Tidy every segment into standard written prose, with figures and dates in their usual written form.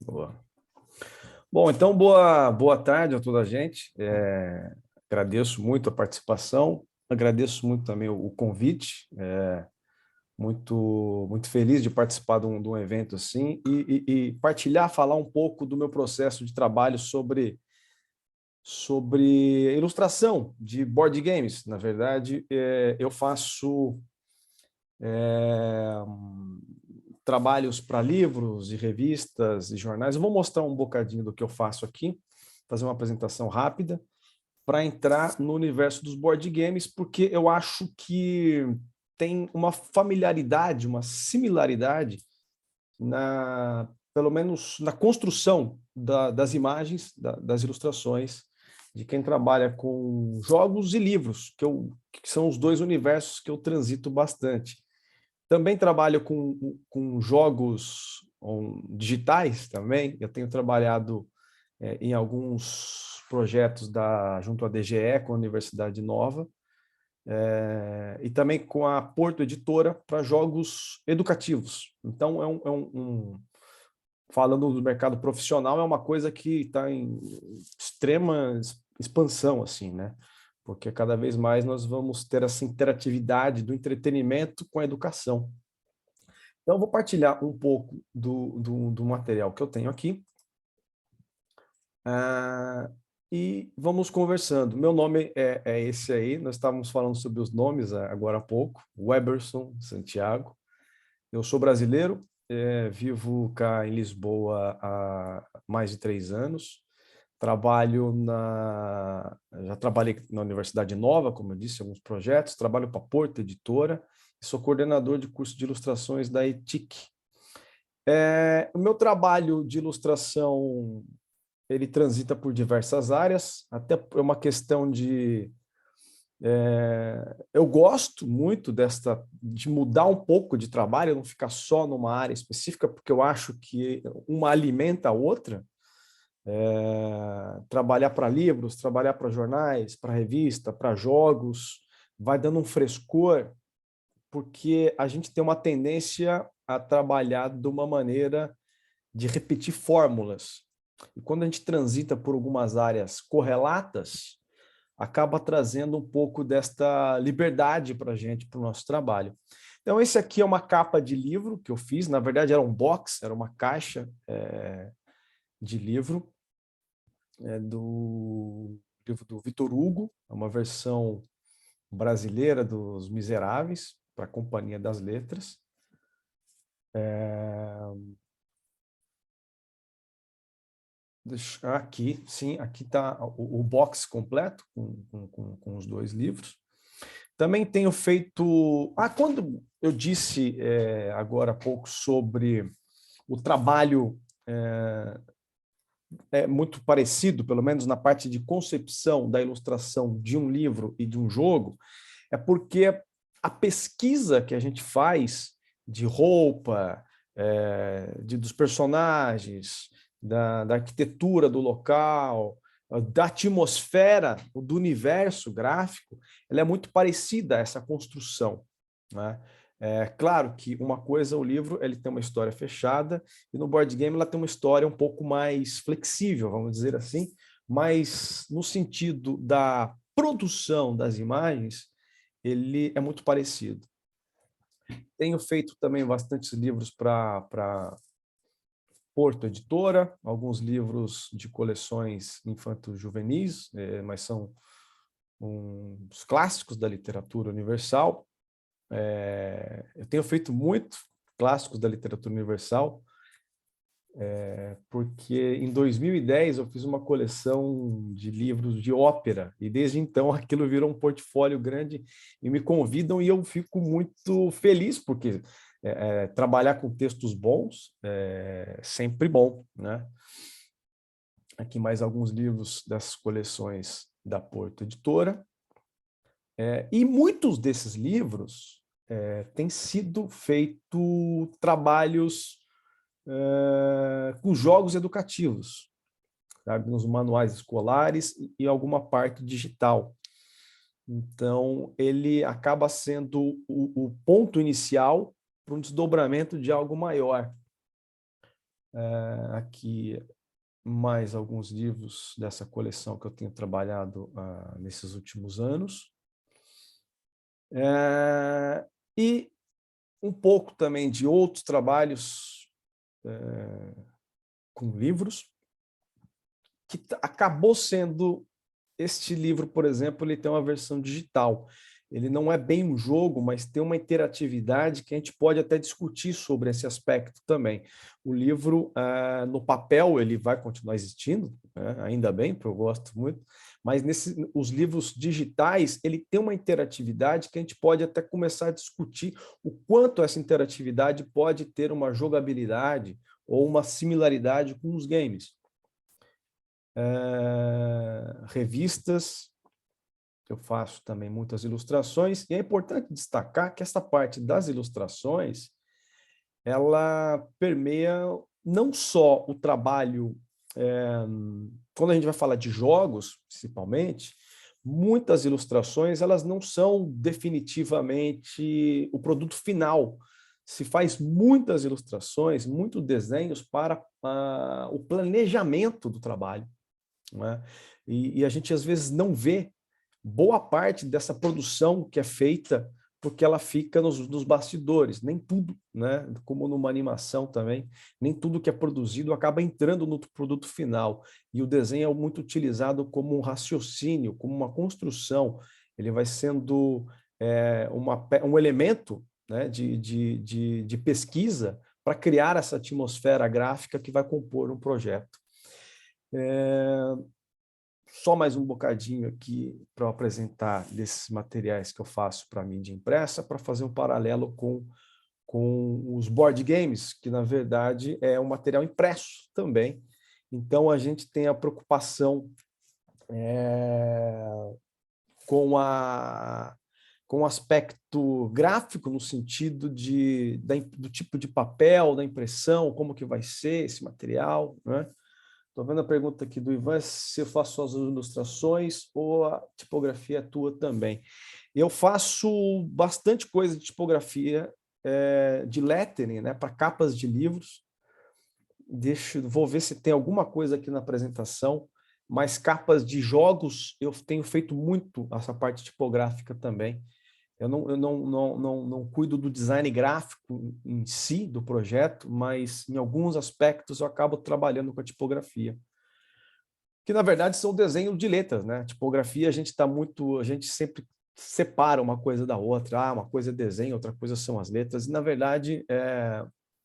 Boa. Bom, então, boa tarde a toda a gente. Agradeço muito a participação, agradeço muito também o convite. Muito feliz de participar de um evento assim e partilhar, falar um pouco do meu processo de trabalho sobre ilustração de board games. Na verdade, eu faço trabalhos para livros e revistas e jornais. Eu vou mostrar um bocadinho do que eu faço aqui, fazer uma apresentação rápida, para entrar no universo dos board games, porque eu acho que tem uma familiaridade, uma similaridade, pelo menos na construção das imagens, das ilustrações, de quem trabalha com jogos e livros, que são os dois universos que eu transito bastante. Também trabalho com jogos digitais também. Eu tenho trabalhado em alguns projetos junto à DGE, com a Universidade Nova, e também com a Porto Editora para jogos educativos. Então, falando do mercado profissional, é uma coisa que está em extrema expansão, assim, né? Porque cada vez mais nós vamos ter essa interatividade do entretenimento com a educação. Então, eu vou partilhar um pouco do material que eu tenho aqui. E vamos conversando. Meu nome é esse aí, nós estávamos falando sobre os nomes agora há pouco, Weberson Santiago. Eu sou brasileiro, vivo cá em Lisboa há mais de 3 anos. Já trabalhei na Universidade Nova, como eu disse, alguns projetos, trabalho para a Porto Editora e sou coordenador de curso de ilustrações da ETIC. O meu trabalho de ilustração, ele transita por diversas áreas, até é uma questão de... eu gosto muito de mudar um pouco de trabalho, não ficar só numa área específica, porque eu acho que uma alimenta a outra. Trabalhar para livros, trabalhar para jornais, para revista, para jogos, vai dando um frescor, porque a gente tem uma tendência a trabalhar de uma maneira de repetir fórmulas. E quando a gente transita por algumas áreas correlatas, acaba trazendo um pouco desta liberdade para a gente, para o nosso trabalho. Então, esse aqui é uma capa de livro que eu fiz, na verdade era um box, era uma caixa de livro, do livro do Victor Hugo, é uma versão brasileira dos Miseráveis, para a Companhia das Letras. Aqui, sim, aqui está o box completo com os dois livros. Também tenho feito... quando eu disse agora há pouco sobre o trabalho muito parecido, pelo menos na parte de concepção da ilustração de um livro e de um jogo, é porque a pesquisa que a gente faz de roupa, dos personagens, da arquitetura do local, da atmosfera, do universo gráfico, ela é muito parecida a essa construção, né? É claro que uma coisa, o livro ele tem uma história fechada, e no board game ela tem uma história um pouco mais flexível, vamos dizer assim, mas no sentido da produção das imagens, ele é muito parecido. Tenho feito também bastantes livros para Porto Editora, alguns livros de coleções infanto-juvenis, mas são uns clássicos da literatura universal. Eu tenho feito muito clássicos da literatura universal, porque em 2010 eu fiz uma coleção de livros de ópera, e desde então aquilo virou um portfólio grande e me convidam, e eu fico muito feliz, porque trabalhar com textos bons é sempre bom, né? Aqui mais alguns livros das coleções da Porto Editora. E muitos desses livros têm sido feito trabalhos com jogos educativos, sabe? Nos manuais escolares e alguma parte digital. Então, ele acaba sendo o ponto inicial para um desdobramento de algo maior. Aqui mais alguns livros dessa coleção que eu tenho trabalhado nesses últimos anos. E um pouco também de outros trabalhos com livros, que acabou sendo... Este livro, por exemplo, ele tem uma versão digital. Ele não é bem um jogo, mas tem uma interatividade que a gente pode até discutir sobre esse aspecto também. O livro, no papel, ele vai continuar existindo, né? Ainda bem, porque eu gosto muito, mas os livros digitais, ele tem uma interatividade que a gente pode até começar a discutir o quanto essa interatividade pode ter uma jogabilidade ou uma similaridade com os games. Revistas, eu faço também muitas ilustrações, e é importante destacar que essa parte das ilustrações, ela permeia não só o trabalho, quando a gente vai falar de jogos, principalmente, muitas ilustrações, elas não são definitivamente o produto final. Se faz muitas ilustrações, muitos desenhos para o planejamento do trabalho, né? E a gente às vezes não vê boa parte dessa produção que é feita porque ela fica nos bastidores, nem tudo, né? Como numa animação também, nem tudo que é produzido acaba entrando no produto final, e o desenho é muito utilizado como um raciocínio, como uma construção, ele vai sendo um elemento, né, de pesquisa para criar essa atmosfera gráfica que vai compor um projeto. Só mais um bocadinho aqui para apresentar desses materiais que eu faço para mídia impressa, para fazer um paralelo com os board games, que na verdade é um material impresso também. Então a gente tem a preocupação com o aspecto gráfico, no sentido do tipo de papel, da impressão, como que vai ser esse material, né? Estou vendo a pergunta aqui do Ivan, se eu faço as ilustrações ou a tipografia é tua também. Eu faço bastante coisa de tipografia, de lettering, né, para capas de livros. Vou ver se tem alguma coisa aqui na apresentação, mas capas de jogos eu tenho feito muito essa parte tipográfica também. Eu não cuido do design gráfico em si, do projeto, mas em alguns aspectos eu acabo trabalhando com a tipografia, que na verdade são desenho de letras, né? Tipografia, a gente sempre separa uma coisa da outra. Uma coisa é desenho, outra coisa são as letras, e na verdade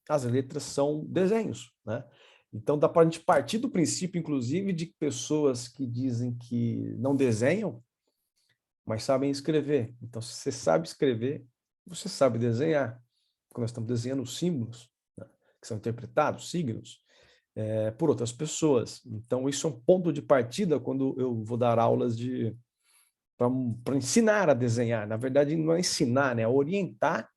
as letras são desenhos, né? Então dá para a gente partir do princípio, inclusive, de pessoas que dizem que não desenham, mas sabem escrever. Então, se você sabe escrever, você sabe desenhar, porque nós estamos desenhando símbolos, né, que são interpretados, signos, por outras pessoas. Então, isso é um ponto de partida quando eu vou dar aulas para ensinar a desenhar. Na verdade, não é ensinar, né? É orientar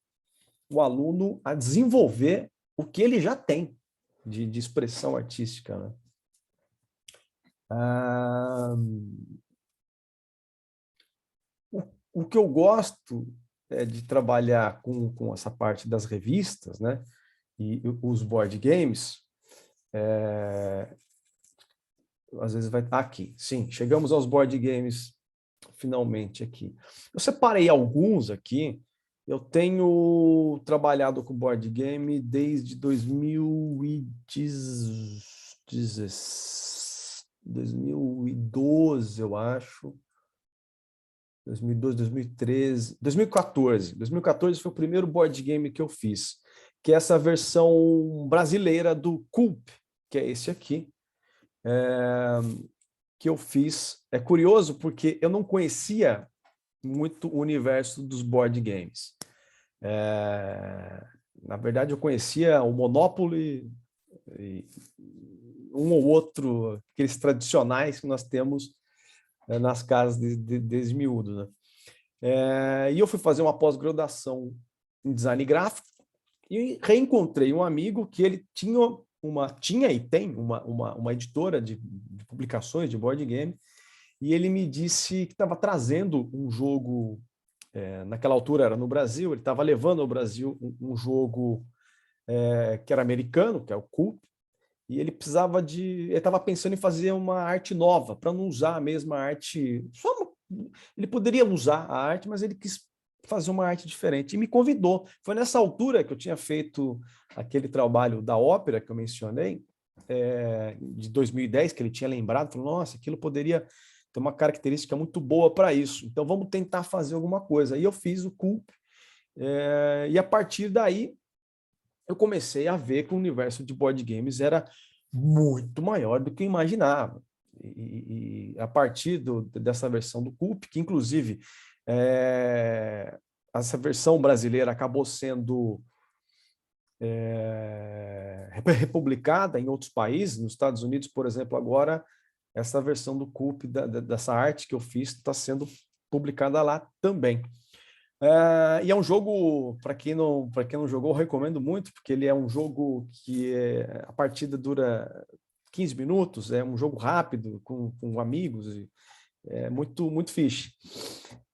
o aluno a desenvolver o que ele já tem de expressão artística, né? O que eu gosto de trabalhar com essa parte das revistas, né, e os board games, às vezes vai... Aqui, sim, chegamos aos board games finalmente aqui. Eu separei alguns aqui. Eu tenho trabalhado com board game desde 2012, eu acho. 2012, 2013, 2014. 2014 foi o primeiro board game que eu fiz, que é essa versão brasileira do Coop, que é esse aqui, que eu fiz. É curioso porque eu não conhecia muito o universo dos board games. Na verdade, eu conhecia o Monopoly e um ou outro, aqueles tradicionais que nós temos nas casas desde miúdo, né? E eu fui fazer uma pós-graduação em design gráfico e reencontrei um amigo que ele tinha e tem uma editora de publicações de board game, e ele me disse que estava trazendo um jogo, naquela altura era no Brasil, ele estava levando ao Brasil um jogo que era americano, que é o Coop, e ele precisava ele estava pensando em fazer uma arte nova, para não usar a mesma arte, ele poderia usar a arte, mas ele quis fazer uma arte diferente, e me convidou. Foi nessa altura que eu tinha feito aquele trabalho da ópera que eu mencionei, de 2010, que ele tinha lembrado, falou, nossa, aquilo poderia ter uma característica muito boa para isso, então vamos tentar fazer alguma coisa. E eu fiz o Culp, e a partir daí eu comecei a ver que o universo de board games era muito maior do que eu imaginava. E a partir dessa versão do Culp, que inclusive essa versão brasileira acabou sendo republicada em outros países, nos Estados Unidos, por exemplo, agora essa versão do Culp, dessa arte que eu fiz, está sendo publicada lá também. E é um jogo, para quem não jogou, eu recomendo muito, porque ele é um jogo que a partida dura 15 minutos, é um jogo rápido, com amigos, é muito fixe.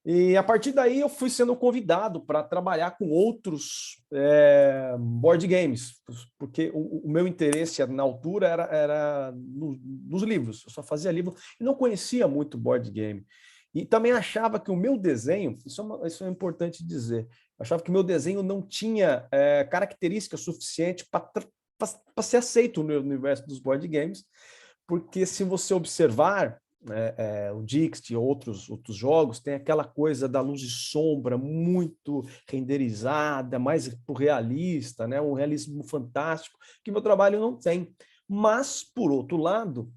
E a partir daí eu fui sendo convidado para trabalhar com outros board games, porque o meu interesse na altura era nos livros, eu só fazia livro e não conhecia muito board game. E também achava que o meu desenho, isso é importante dizer, achava que o meu desenho não tinha característica suficiente para ser aceito no universo dos board games, porque se você observar o Dixit e outros jogos, tem aquela coisa da luz e sombra muito renderizada, mais realista, né? Um realismo fantástico, que meu trabalho não tem. Mas, por outro lado,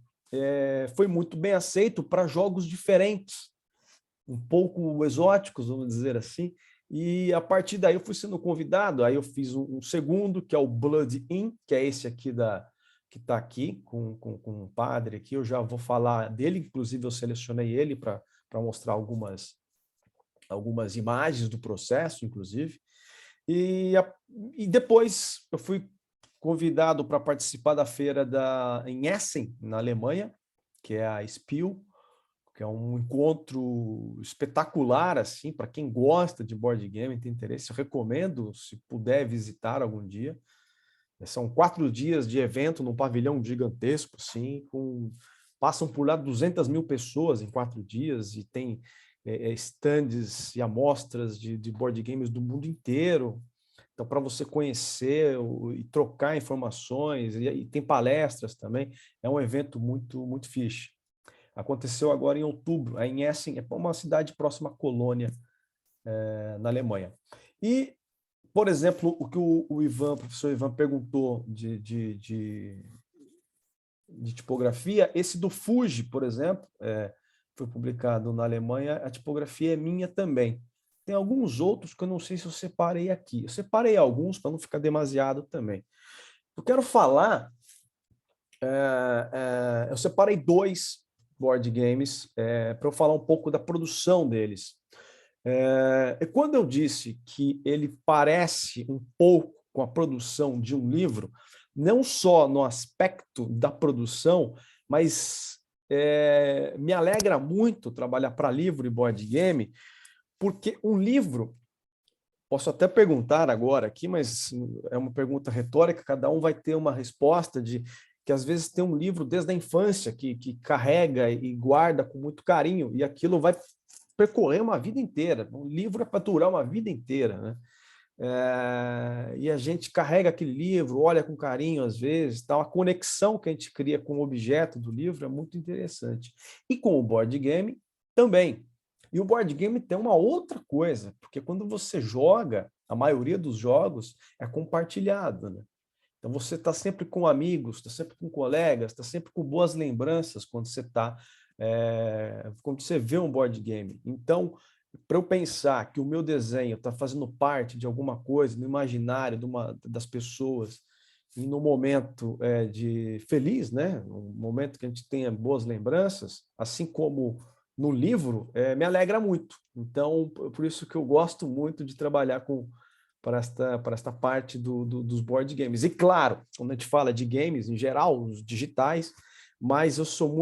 foi muito bem aceito para jogos diferentes, um pouco exóticos, vamos dizer assim, e a partir daí eu fui sendo convidado, aí eu fiz um segundo, que é o Blood In, que é esse aqui que está aqui, com um padre aqui, eu já vou falar dele, inclusive eu selecionei ele para mostrar algumas imagens do processo, inclusive, e, e depois eu fui convidado para participar da feira em Essen, na Alemanha, que é a Spiel, que é um encontro espetacular, assim, para quem gosta de board game, tem interesse, eu recomendo, se puder visitar algum dia. São 4 dias de evento num pavilhão gigantesco, assim, passam por lá 200 mil pessoas em 4 dias e tem stands e amostras de board games do mundo inteiro. Então, para você conhecer e trocar informações, e tem palestras também, é um evento muito fixe. Aconteceu agora em outubro, em Essen, é uma cidade próxima à Colônia, na Alemanha. E, por exemplo, o que o professor Ivan perguntou de tipografia, esse do Fuji, por exemplo, foi publicado na Alemanha, a tipografia é minha também. Tem alguns outros que eu não sei se eu separei aqui. Eu separei alguns para não ficar demasiado também. Eu quero falar, eu separei 2 board games para eu falar um pouco da produção deles. E quando eu disse que ele parece um pouco com a produção de um livro, não só no aspecto da produção, mas me alegra muito trabalhar para livro e board game, porque um livro, posso até perguntar agora aqui, mas é uma pergunta retórica, cada um vai ter uma resposta de que às vezes tem um livro desde a infância que carrega e guarda com muito carinho, e aquilo vai percorrer uma vida inteira. Um livro é para durar uma vida inteira, né? E a gente carrega aquele livro, olha com carinho às vezes, tal. A conexão que a gente cria com o objeto do livro é muito interessante. E com o board game também. E o board game tem uma outra coisa, porque quando você joga, a maioria dos jogos é compartilhado, né? Então você está sempre com amigos, está sempre com colegas, está sempre com boas lembranças quando você quando você vê um board game. Então, para eu pensar que o meu desenho está fazendo parte de alguma coisa no imaginário das pessoas e no momento de feliz, né? Um momento que a gente tenha boas lembranças, assim como no livro, me alegra muito. Então, por isso que eu gosto muito de trabalhar para esta parte dos board games. E claro, quando a gente fala de games em geral, os digitais, mas eu sou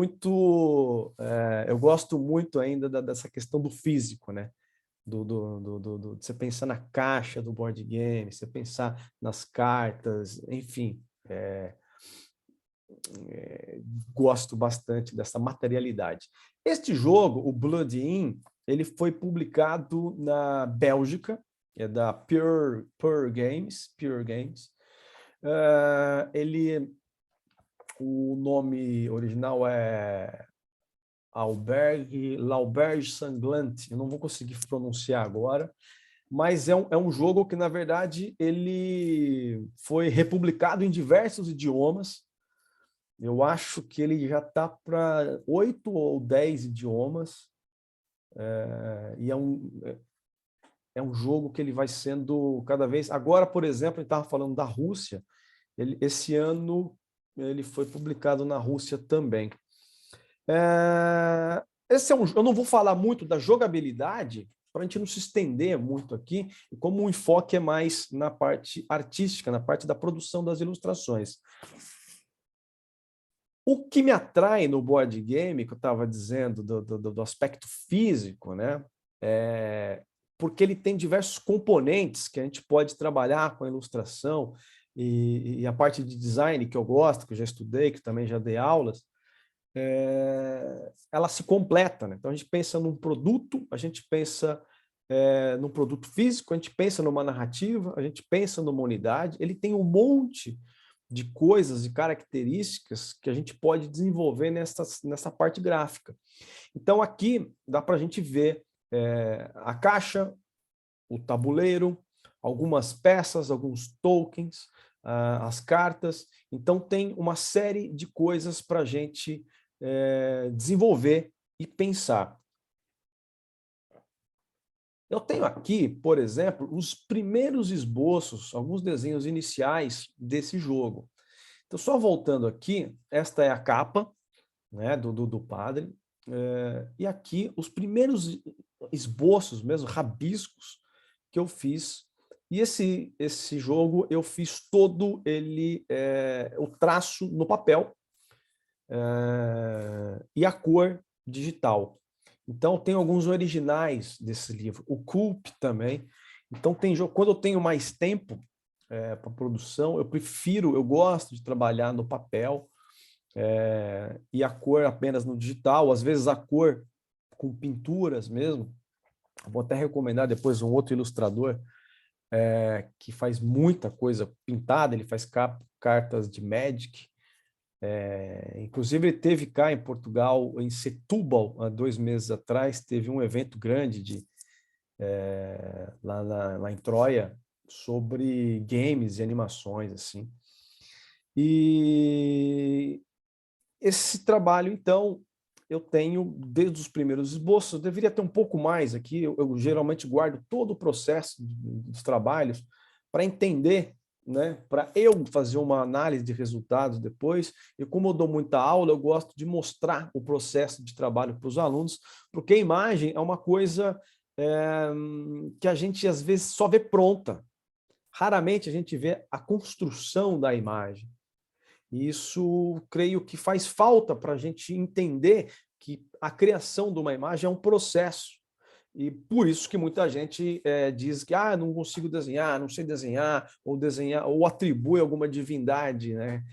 eu gosto muito ainda dessa questão do físico, né? De você pensar na caixa do board game, você pensar nas cartas, enfim. gosto bastante dessa materialidade. Este jogo, o Blood In, ele foi publicado na Bélgica, é da Pure Games. O nome original é L'Auberge Sanglante, eu não vou conseguir pronunciar agora, mas é um jogo que, na verdade, ele foi republicado em diversos idiomas. Eu acho que ele já está para 8 ou 10 idiomas, e é um jogo que ele vai sendo cada vez... Agora, por exemplo, ele estava falando da Rússia, esse ano ele foi publicado na Rússia também. Eu não vou falar muito da jogabilidade, para a gente não se estender muito aqui, e como o enfoque é mais na parte artística, na parte da produção das ilustrações. O que me atrai no board game, que eu estava dizendo, do aspecto físico, né? Porque ele tem diversos componentes que a gente pode trabalhar com a ilustração, e a parte de design que eu gosto, que eu já estudei, que também já dei aulas, ela se completa, né? Então a gente pensa num produto, a gente pensa num produto físico, a gente pensa numa narrativa, a gente pensa numa unidade, ele tem um monte de coisas e características que a gente pode desenvolver nessa parte gráfica. Então aqui dá para a gente ver a caixa, o tabuleiro, algumas peças, alguns tokens, as cartas. Então tem uma série de coisas para a gente desenvolver e pensar. Eu tenho aqui, por exemplo, os primeiros esboços, alguns desenhos iniciais desse jogo. Então, só voltando aqui, esta é a capa, né, do padre, e aqui os primeiros esboços, mesmo rabiscos, que eu fiz. E esse jogo eu fiz todo ele, o traço no papel, e a cor digital. Então, tem alguns originais desse livro. O Culp também. Então, tem jogo. Quando eu tenho mais tempo para produção, eu gosto de trabalhar no papel, e a cor apenas no digital, às vezes a cor com pinturas mesmo. Vou até recomendar depois um outro ilustrador que faz muita coisa pintada, ele faz cartas de Magic. Inclusive, ele teve cá em Portugal, em Setúbal, há 2 meses atrás, teve um evento grande lá em Troia sobre games e animações, assim. E esse trabalho, então, eu tenho desde os primeiros esboços. Eu deveria ter um pouco mais aqui, eu geralmente guardo todo o processo dos trabalhos para entender, né, para eu fazer uma análise de resultados depois. E como eu dou muita aula, eu gosto de mostrar o processo de trabalho para os alunos, porque a imagem é uma coisa que a gente às vezes só vê pronta. Raramente a gente vê a construção da imagem. E isso, creio que faz falta para a gente entender que a criação de uma imagem é um processo. E por isso que muita gente diz que não consigo desenhar, não sei desenhar, ou atribui alguma divindade, né?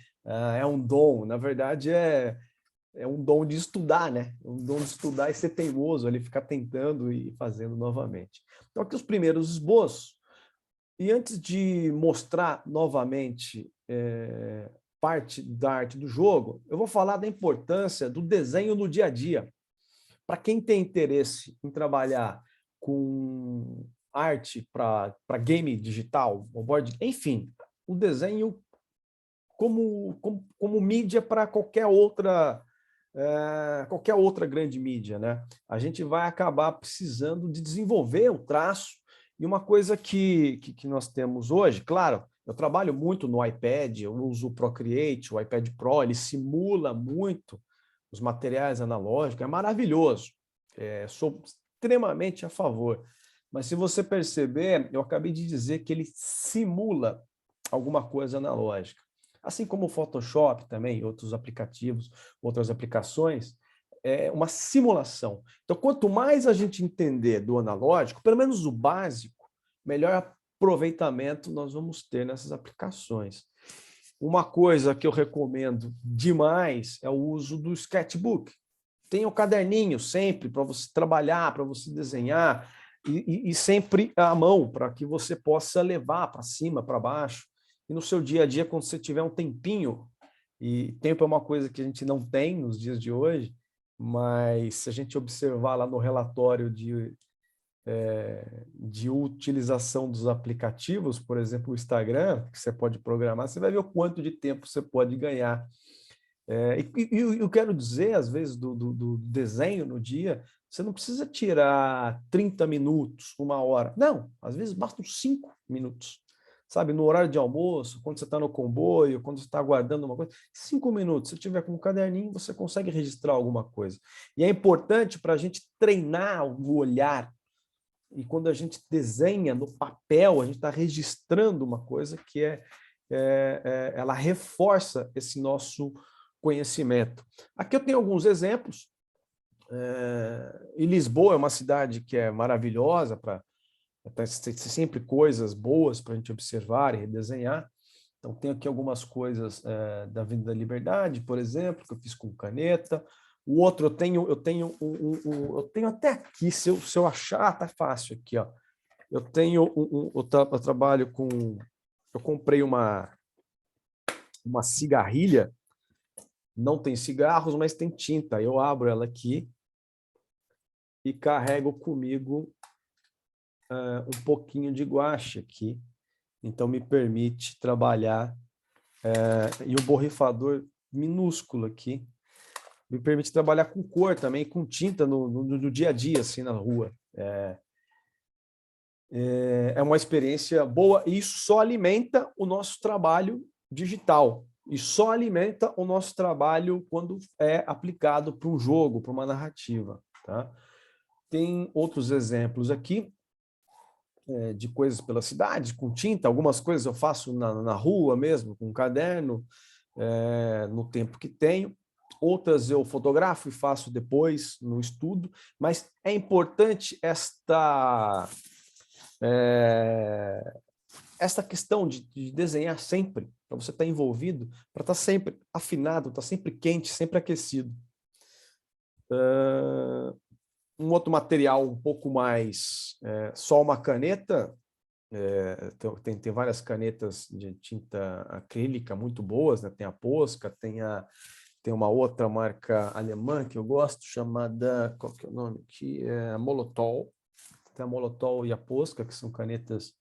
É um dom. Na verdade, é um dom de estudar, né? Um dom de estudar e ser teimoso, ele ficar tentando e fazendo novamente. Então, aqui os primeiros esboços. E antes de mostrar novamente parte da arte do jogo, eu vou falar da importância do desenho no dia a dia. Para quem tem interesse em trabalhar com arte para game digital, board, enfim, o desenho como mídia para qualquer outra grande mídia, né? A gente vai acabar precisando de desenvolver o traço. E uma coisa que nós temos hoje, claro, eu trabalho muito no iPad, eu uso o Procreate, o iPad Pro, ele simula muito os materiais analógicos, é maravilhoso. Sou extremamente a favor. Mas se você perceber, eu acabei de dizer que ele simula alguma coisa analógica. Assim como o Photoshop também, outros aplicativos, outras aplicações, é uma simulação. Então, quanto mais a gente entender do analógico, pelo menos o básico, melhor aproveitamento nós vamos ter nessas aplicações. Uma coisa que eu recomendo demais é o uso do sketchbook. Tenha um caderninho sempre para você trabalhar, para você desenhar, e sempre à mão, para que você possa levar para cima, para baixo. E no seu dia a dia, quando você tiver um tempinho, e tempo é uma coisa que a gente não tem nos dias de hoje, mas se a gente observar lá no relatório de utilização dos aplicativos, por exemplo, o Instagram, que você pode programar, você vai ver o quanto de tempo você pode ganhar. E eu quero dizer, às vezes, do desenho no dia, você não precisa tirar 30 minutos, 1 hora. Não, às vezes bastam 5 minutos. Sabe, no horário de almoço, quando você está no comboio, quando você está aguardando uma coisa, 5 minutos. Se tiver com um caderninho, você consegue registrar alguma coisa. E é importante para a gente treinar o olhar. E quando a gente desenha no papel, a gente está registrando uma coisa que ela reforça esse nosso conhecimento. Aqui eu tenho alguns exemplos. E Lisboa é uma cidade que é maravilhosa para ter sempre coisas boas para a gente observar e redesenhar. Então, tenho aqui algumas coisas da Avenida da Liberdade, por exemplo, que eu fiz com caneta. O outro eu tenho até aqui, se eu achar, tá fácil aqui, ó. Eu trabalho com, eu comprei uma cigarrilha, não tem cigarros, mas tem tinta. Eu abro ela aqui e carrego comigo um pouquinho de guache aqui. Então, me permite trabalhar. E o borrifador minúsculo aqui me permite trabalhar com cor também, com tinta no dia a dia, assim, na rua. É uma experiência boa e isso só alimenta o nosso trabalho digital. E só alimenta o nosso trabalho quando é aplicado para um jogo, para uma narrativa. Tá? Tem outros exemplos aqui de coisas pela cidade, com tinta. Algumas coisas eu faço na rua mesmo, com um caderno, no tempo que tenho. Outras eu fotografo e faço depois no estudo. Mas é importante esta questão de desenhar sempre, para você estar envolvido, para estar sempre afinado, estar sempre quente, sempre aquecido. Um outro material um pouco mais, só uma caneta, tem várias canetas de tinta acrílica muito boas, né? Tem a Posca, tem uma outra marca alemã que eu gosto, chamada, qual que é o nome aqui? A Molotov. Tem a Molotov e a Posca, que são canetas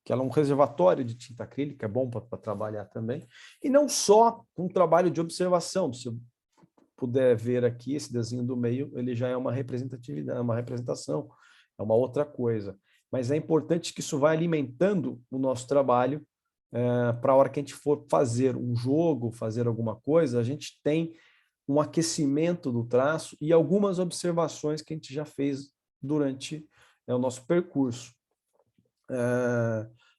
que ela é um reservatório de tinta acrílica, é bom para trabalhar também. E não só um trabalho de observação. Se eu puder ver aqui, esse desenho do meio, ele já é uma representatividade, uma representação, é uma outra coisa. Mas é importante que isso vá alimentando o nosso trabalho para a hora que a gente for fazer um jogo, fazer alguma coisa, a gente tem um aquecimento do traço e algumas observações que a gente já fez durante o nosso percurso.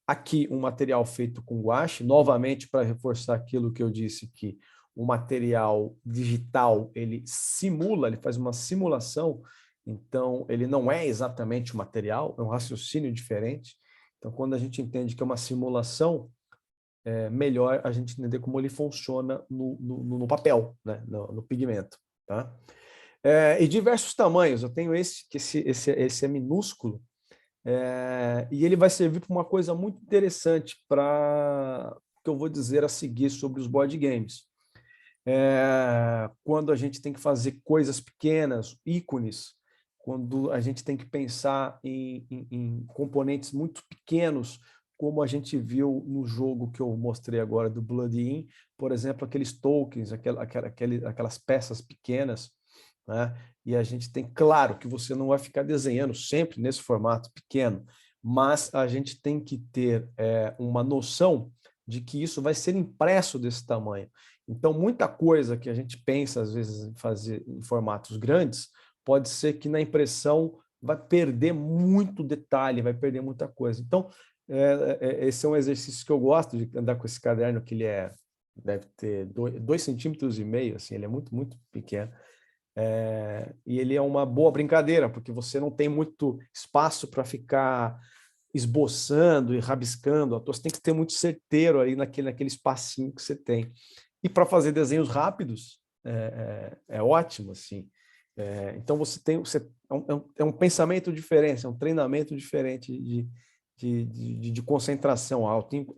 Aqui um material feito com guache, novamente para reforçar aquilo que eu disse, que o material digital, ele simula, ele faz uma simulação, então ele não é exatamente o material, é um raciocínio diferente. Então, quando a gente entende que é uma simulação, é melhor a gente entender como ele funciona no papel, né? no pigmento. Tá? E diversos tamanhos, eu tenho esse é minúsculo, e ele vai servir para uma coisa muito interessante para que eu vou dizer a seguir sobre os board games. Quando a gente tem que fazer coisas pequenas, ícones, quando a gente tem que pensar em componentes muito pequenos, como a gente viu no jogo que eu mostrei agora do Blood In, por exemplo, aqueles tokens, aquelas peças pequenas, né? E a gente tem, claro, que você não vai ficar desenhando sempre nesse formato pequeno, mas a gente tem que ter uma noção de que isso vai ser impresso desse tamanho. Então, muita coisa que a gente pensa, às vezes, em fazer em formatos grandes, pode ser que na impressão vai perder muito detalhe, vai perder muita coisa. Então, esse é um exercício que eu gosto de andar com esse caderno, que ele deve ter 2,5 cm, assim, ele é muito, muito pequeno. E ele é uma boa brincadeira, porque você não tem muito espaço para ficar esboçando e rabiscando, você tem que ter muito certeiro aí naquele espacinho que você tem. E para fazer desenhos rápidos, é ótimo, assim. Então é um pensamento diferente, é um treinamento diferente de concentração.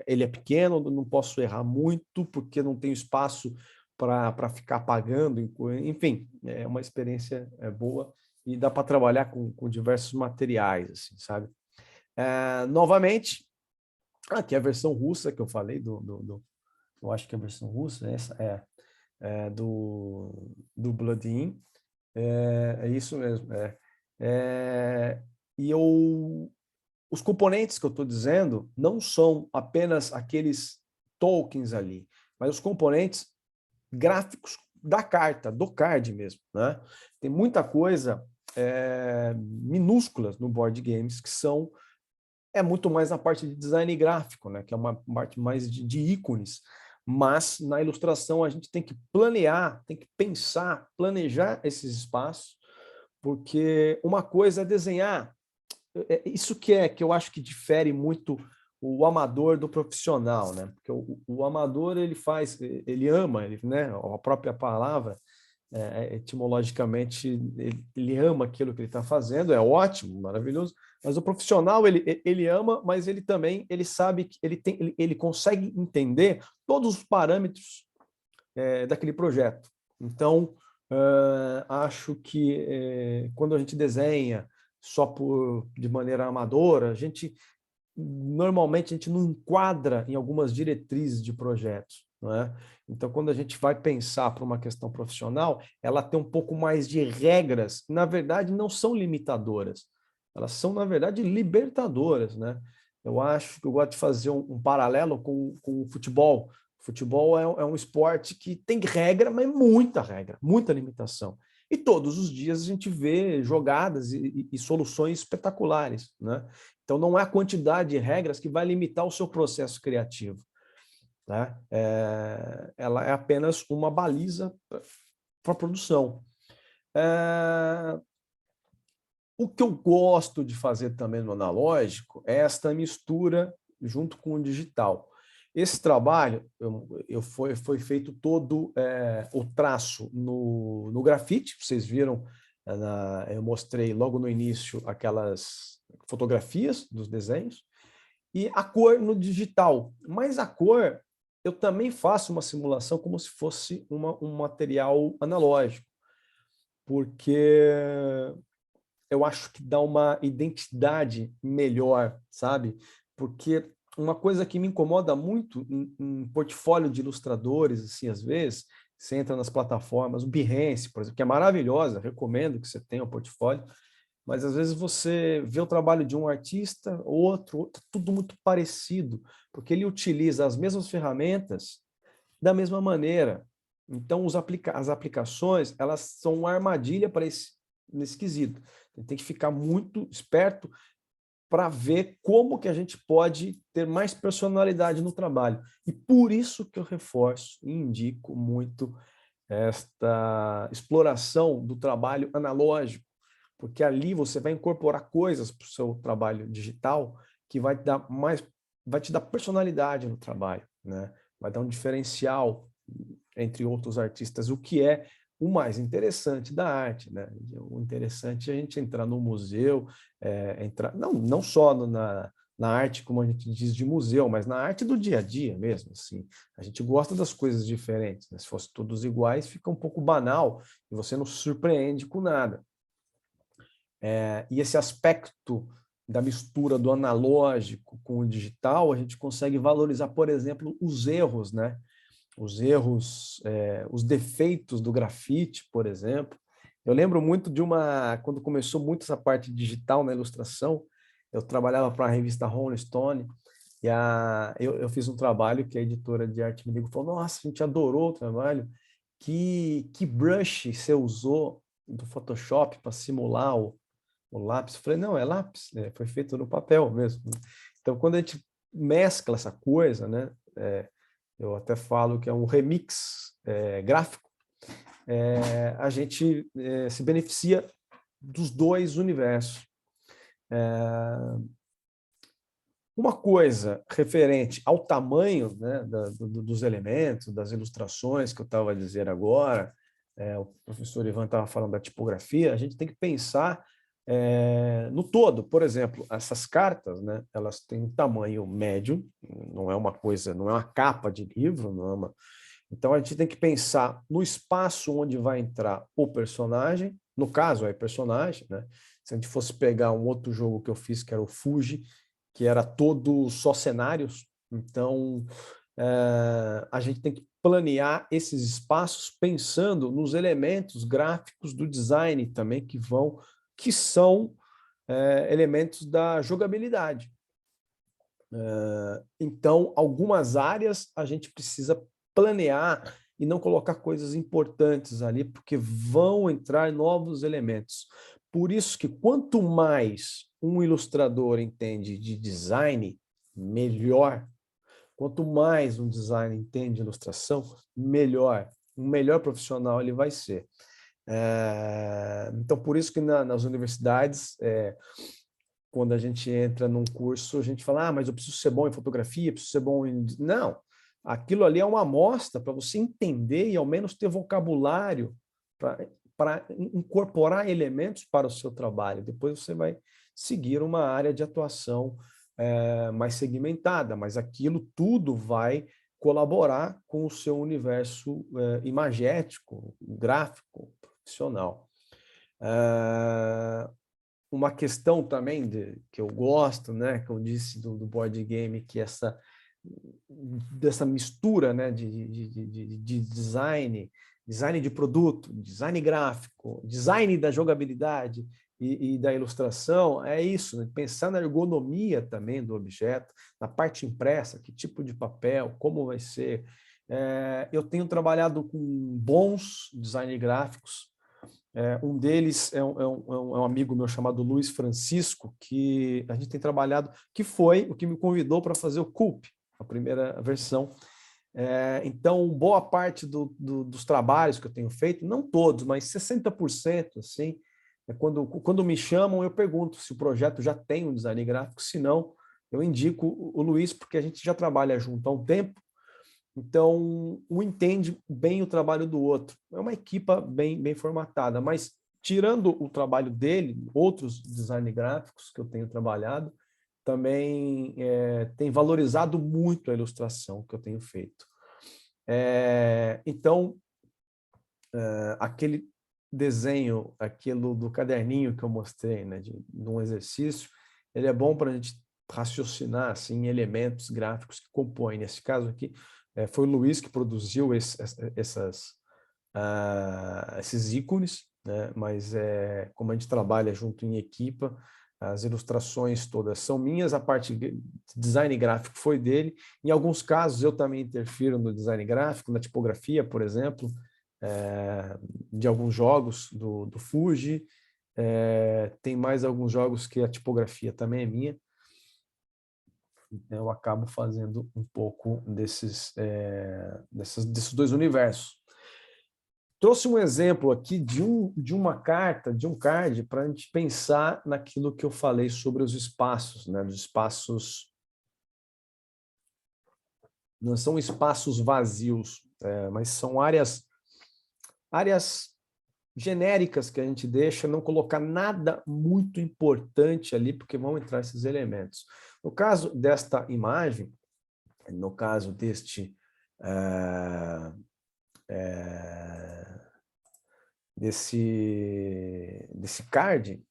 Ele é pequeno, não posso errar muito, porque não tenho espaço para ficar apagando, enfim, é uma experiência boa e dá para trabalhar com diversos materiais, assim, sabe? Novamente, aqui a versão russa que eu falei, eu acho que a versão russa do Blood In, é isso mesmo. E os componentes que eu estou dizendo não são apenas aqueles tokens ali, mas os componentes gráficos da carta, do card mesmo, né? Tem muita coisa minúsculas no board games que é muito mais na parte de design gráfico, né? Que é uma parte mais de ícones, mas na ilustração a gente tem que planear, tem que pensar, planejar esses espaços, porque uma coisa é desenhar, isso que eu acho que difere muito o amador do profissional, né? Porque o amador ele ama, né? A própria palavra, etimologicamente, ele ama aquilo que ele está fazendo, é ótimo, maravilhoso, mas o profissional, ele ama, mas ele também, ele sabe, que ele consegue entender todos os parâmetros daquele projeto. Então, acho que quando a gente desenha só de maneira amadora, normalmente a gente não enquadra em algumas diretrizes de projetos, não é? Então, quando a gente vai pensar para uma questão profissional, ela tem um pouco mais de regras, que, na verdade, não são limitadoras, elas são, na verdade, libertadoras, né? Eu acho que eu gosto de fazer um paralelo com o futebol. O futebol é um esporte que tem regra, mas regra, muita limitação. E todos os dias a gente vê jogadas e soluções espetaculares, né? Então, não é a quantidade de regras que vai limitar o seu processo criativo, né? Ela é apenas uma baliza para a produção. O que eu gosto de fazer também no analógico é esta mistura junto com o digital. Esse trabalho foi feito todo o traço no grafite, vocês viram, eu mostrei logo no início aquelas fotografias dos desenhos, e a cor no digital. Mas a cor, eu também faço uma simulação como se fosse um material analógico, porque eu acho que dá uma identidade melhor, sabe? Porque uma coisa que me incomoda muito em portfólio de ilustradores, assim, às vezes, você entra nas plataformas, o Behance, por exemplo, que é maravilhosa, recomendo que você tenha um portfólio, mas às vezes você vê o trabalho de um artista, outro, tudo muito parecido, porque ele utiliza as mesmas ferramentas da mesma maneira. Então, as aplicações, elas são uma armadilha para nesse quesito. Tem que ficar muito esperto para ver como que a gente pode ter mais personalidade no trabalho. E por isso que eu reforço e indico muito esta exploração do trabalho analógico, porque ali você vai incorporar coisas para o seu trabalho digital que vai te dar personalidade no trabalho, né? Vai dar um diferencial entre outros artistas, o que é o mais interessante da arte, né? O interessante é a gente entrar no museu, entrar não só na arte, como a gente diz, de museu, mas na arte do dia a dia mesmo, assim. A gente gosta das coisas diferentes, né? Se fossem todos iguais, fica um pouco banal e você não se surpreende com nada. E esse aspecto da mistura do analógico com o digital, a gente consegue valorizar, por exemplo, os erros, né? Os erros, os defeitos do grafite, por exemplo. Eu lembro muito quando começou muito essa parte digital na ilustração, eu trabalhava para a revista Rolling Stone, e eu fiz um trabalho que a editora de arte me ligou e falou: nossa, a gente adorou o trabalho, que brush você usou do Photoshop para simular o lápis? Eu falei: não, é lápis, foi feito no papel mesmo. Então, quando a gente mescla essa coisa, né, eu até falo que é um remix gráfico, a gente se beneficia dos dois universos. Uma coisa referente ao tamanho, né, dos elementos, das ilustrações que eu estava a dizer agora, o professor Ivan estava falando da tipografia, a gente tem que pensar no todo. Por exemplo, essas cartas, né, elas têm um tamanho médio, não é uma coisa, não é uma capa de livro, não é uma... Então a gente tem que pensar no espaço onde vai entrar o personagem, no caso é personagem, né? Se a gente fosse pegar um outro jogo que eu fiz, que era o Fuji, que era todo só cenários, então a gente tem que planear esses espaços pensando nos elementos gráficos do design também que são elementos da jogabilidade. Então, algumas áreas a gente precisa planear e não colocar coisas importantes ali, porque vão entrar novos elementos. Por isso que quanto mais um ilustrador entende de design, melhor. Quanto mais um designer entende de ilustração, melhor. Um melhor profissional ele vai ser. Então, por isso que nas universidades, quando a gente entra num curso, a gente fala, mas eu preciso ser bom em fotografia, preciso ser bom em... Não, aquilo ali é uma amostra para você entender e ao menos ter vocabulário para incorporar elementos para o seu trabalho. Depois você vai seguir uma área de atuação mais segmentada, mas aquilo tudo vai colaborar com o seu universo imagético, gráfico, profissional. Uma questão também que eu gosto, né, que eu disse do board game, que dessa mistura, né, de design de produto, design gráfico, design da jogabilidade e da ilustração, é isso, né? Pensar na ergonomia também do objeto, na parte impressa, que tipo de papel, como vai ser. Eu tenho trabalhado com bons design gráficos. Um deles é um amigo meu chamado Luiz Francisco, que a gente tem trabalhado, que foi o que me convidou para fazer o CUP, a primeira versão. Então, boa parte dos trabalhos que eu tenho feito, não todos, mas 60%, assim, quando me chamam, eu pergunto se o projeto já tem um design gráfico, se não, eu indico o Luiz, porque a gente já trabalha junto há um tempo, então um entende bem o trabalho do outro. É uma equipa bem formatada, mas tirando o trabalho dele, outros design gráficos que eu tenho trabalhado, também tem valorizado muito a ilustração que eu tenho feito. Então, aquele desenho, aquilo do caderninho que eu mostrei, né, de um exercício, ele é bom para a gente raciocinar assim, elementos gráficos que compõem. Nesse caso aqui, foi o Luiz que produziu esses ícones, né? Mas como a gente trabalha junto em equipa, as ilustrações todas são minhas, a parte de design gráfico foi dele. Em alguns casos, eu também interfiro no design gráfico, na tipografia, por exemplo, de alguns jogos do Fuji. Tem mais alguns jogos que a tipografia também é minha. Eu acabo fazendo um pouco desses dois universos. Trouxe um exemplo aqui de uma carta, de um card, para a gente pensar naquilo que eu falei sobre os espaços, né? Os espaços não são espaços vazios, mas são áreas genéricas que a gente deixa, não colocar nada muito importante ali, porque vão entrar esses elementos. No caso desta imagem, no caso desse card,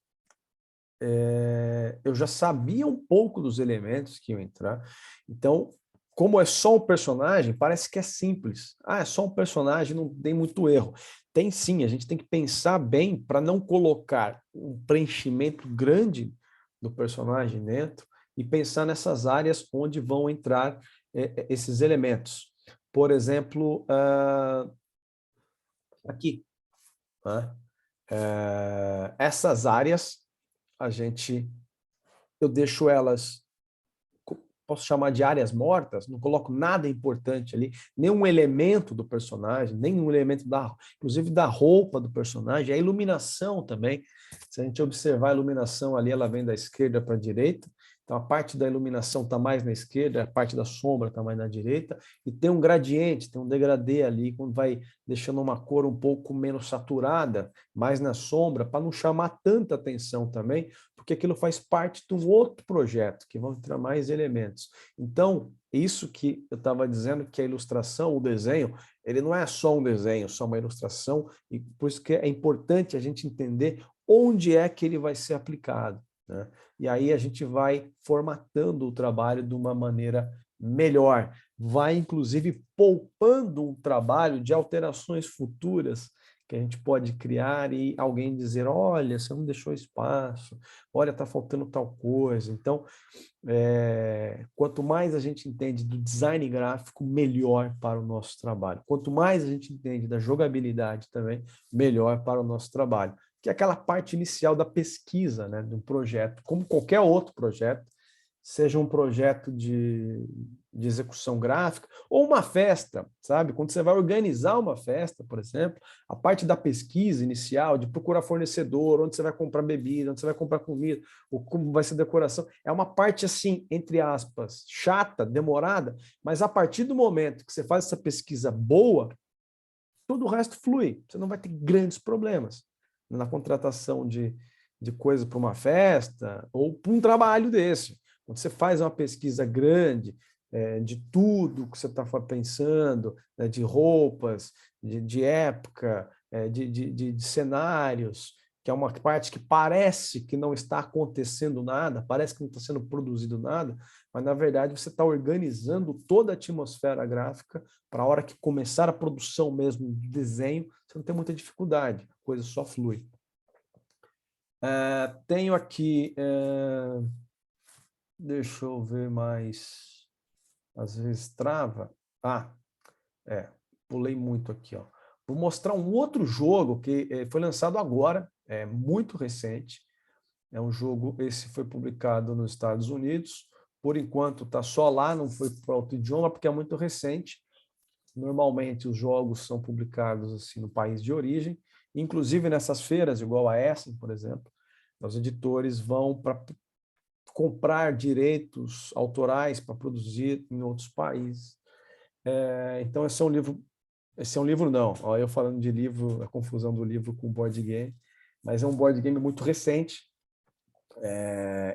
eu já sabia um pouco dos elementos que iam entrar. Então, como é só um personagem, parece que é simples. É só um personagem, não tem muito erro. Tem sim, a gente tem que pensar bem para não colocar um preenchimento grande do personagem dentro e pensar nessas áreas onde vão entrar esses elementos. Por exemplo, aqui, né? Essas áreas, eu deixo elas posso chamar de áreas mortas, não coloco nada importante ali, nenhum elemento do personagem, nenhum elemento inclusive da roupa do personagem, a iluminação também. Se a gente observar a iluminação ali, ela vem da esquerda para a direita, então a parte da iluminação está mais na esquerda, a parte da sombra está mais na direita, e tem um gradiente, tem um degradê ali, quando vai deixando uma cor um pouco menos saturada, mais na sombra, para não chamar tanta atenção também, porque aquilo faz parte de um outro projeto, que vão entrar mais elementos. Então, isso que eu estava dizendo, que a ilustração, o desenho, ele não é só um desenho, só uma ilustração, e por isso que é importante a gente entender onde é que ele vai ser aplicado, né? E aí a gente vai formatando o trabalho de uma maneira melhor, vai inclusive poupando um trabalho de alterações futuras que a gente pode criar e alguém dizer, olha, você não deixou espaço, olha, está faltando tal coisa. Então, quanto mais a gente entende do design gráfico, melhor para o nosso trabalho. Quanto mais a gente entende da jogabilidade também, melhor para o nosso trabalho. Que é aquela parte inicial da pesquisa, né, de um projeto, como qualquer outro projeto, seja um projeto de execução gráfica ou uma festa, sabe? Quando você vai organizar uma festa, por exemplo, a parte da pesquisa inicial, de procurar fornecedor, onde você vai comprar bebida, onde você vai comprar comida, ou como vai ser a decoração, é uma parte assim, entre aspas, chata, demorada, mas a partir do momento que você faz essa pesquisa boa, todo o resto flui, você não vai ter grandes problemas na contratação de coisa para uma festa ou para um trabalho desse. Quando você faz uma pesquisa grande de tudo que você está pensando, né, de roupas, de época, de cenários, que é uma parte que parece que não está acontecendo nada, parece que não está sendo produzido nada, mas na verdade você está organizando toda a atmosfera gráfica para a hora que começar a produção mesmo de desenho, você não tem muita dificuldade, a coisa só flui. Tenho aqui, deixa eu ver mais, às vezes trava. Pulei muito aqui, ó. Vou mostrar um outro jogo que foi lançado agora, é muito recente. É um jogo, esse foi publicado nos Estados Unidos, por enquanto está só lá, não foi para outro idioma, porque é muito recente. Normalmente os jogos são publicados assim no país de origem, inclusive nessas feiras, igual a essa, por exemplo, os editores vão para comprar direitos autorais para produzir em outros países. Então esse é um livro não, ó, eu falando de livro, a confusão do livro com board game, mas é um board game muito recente,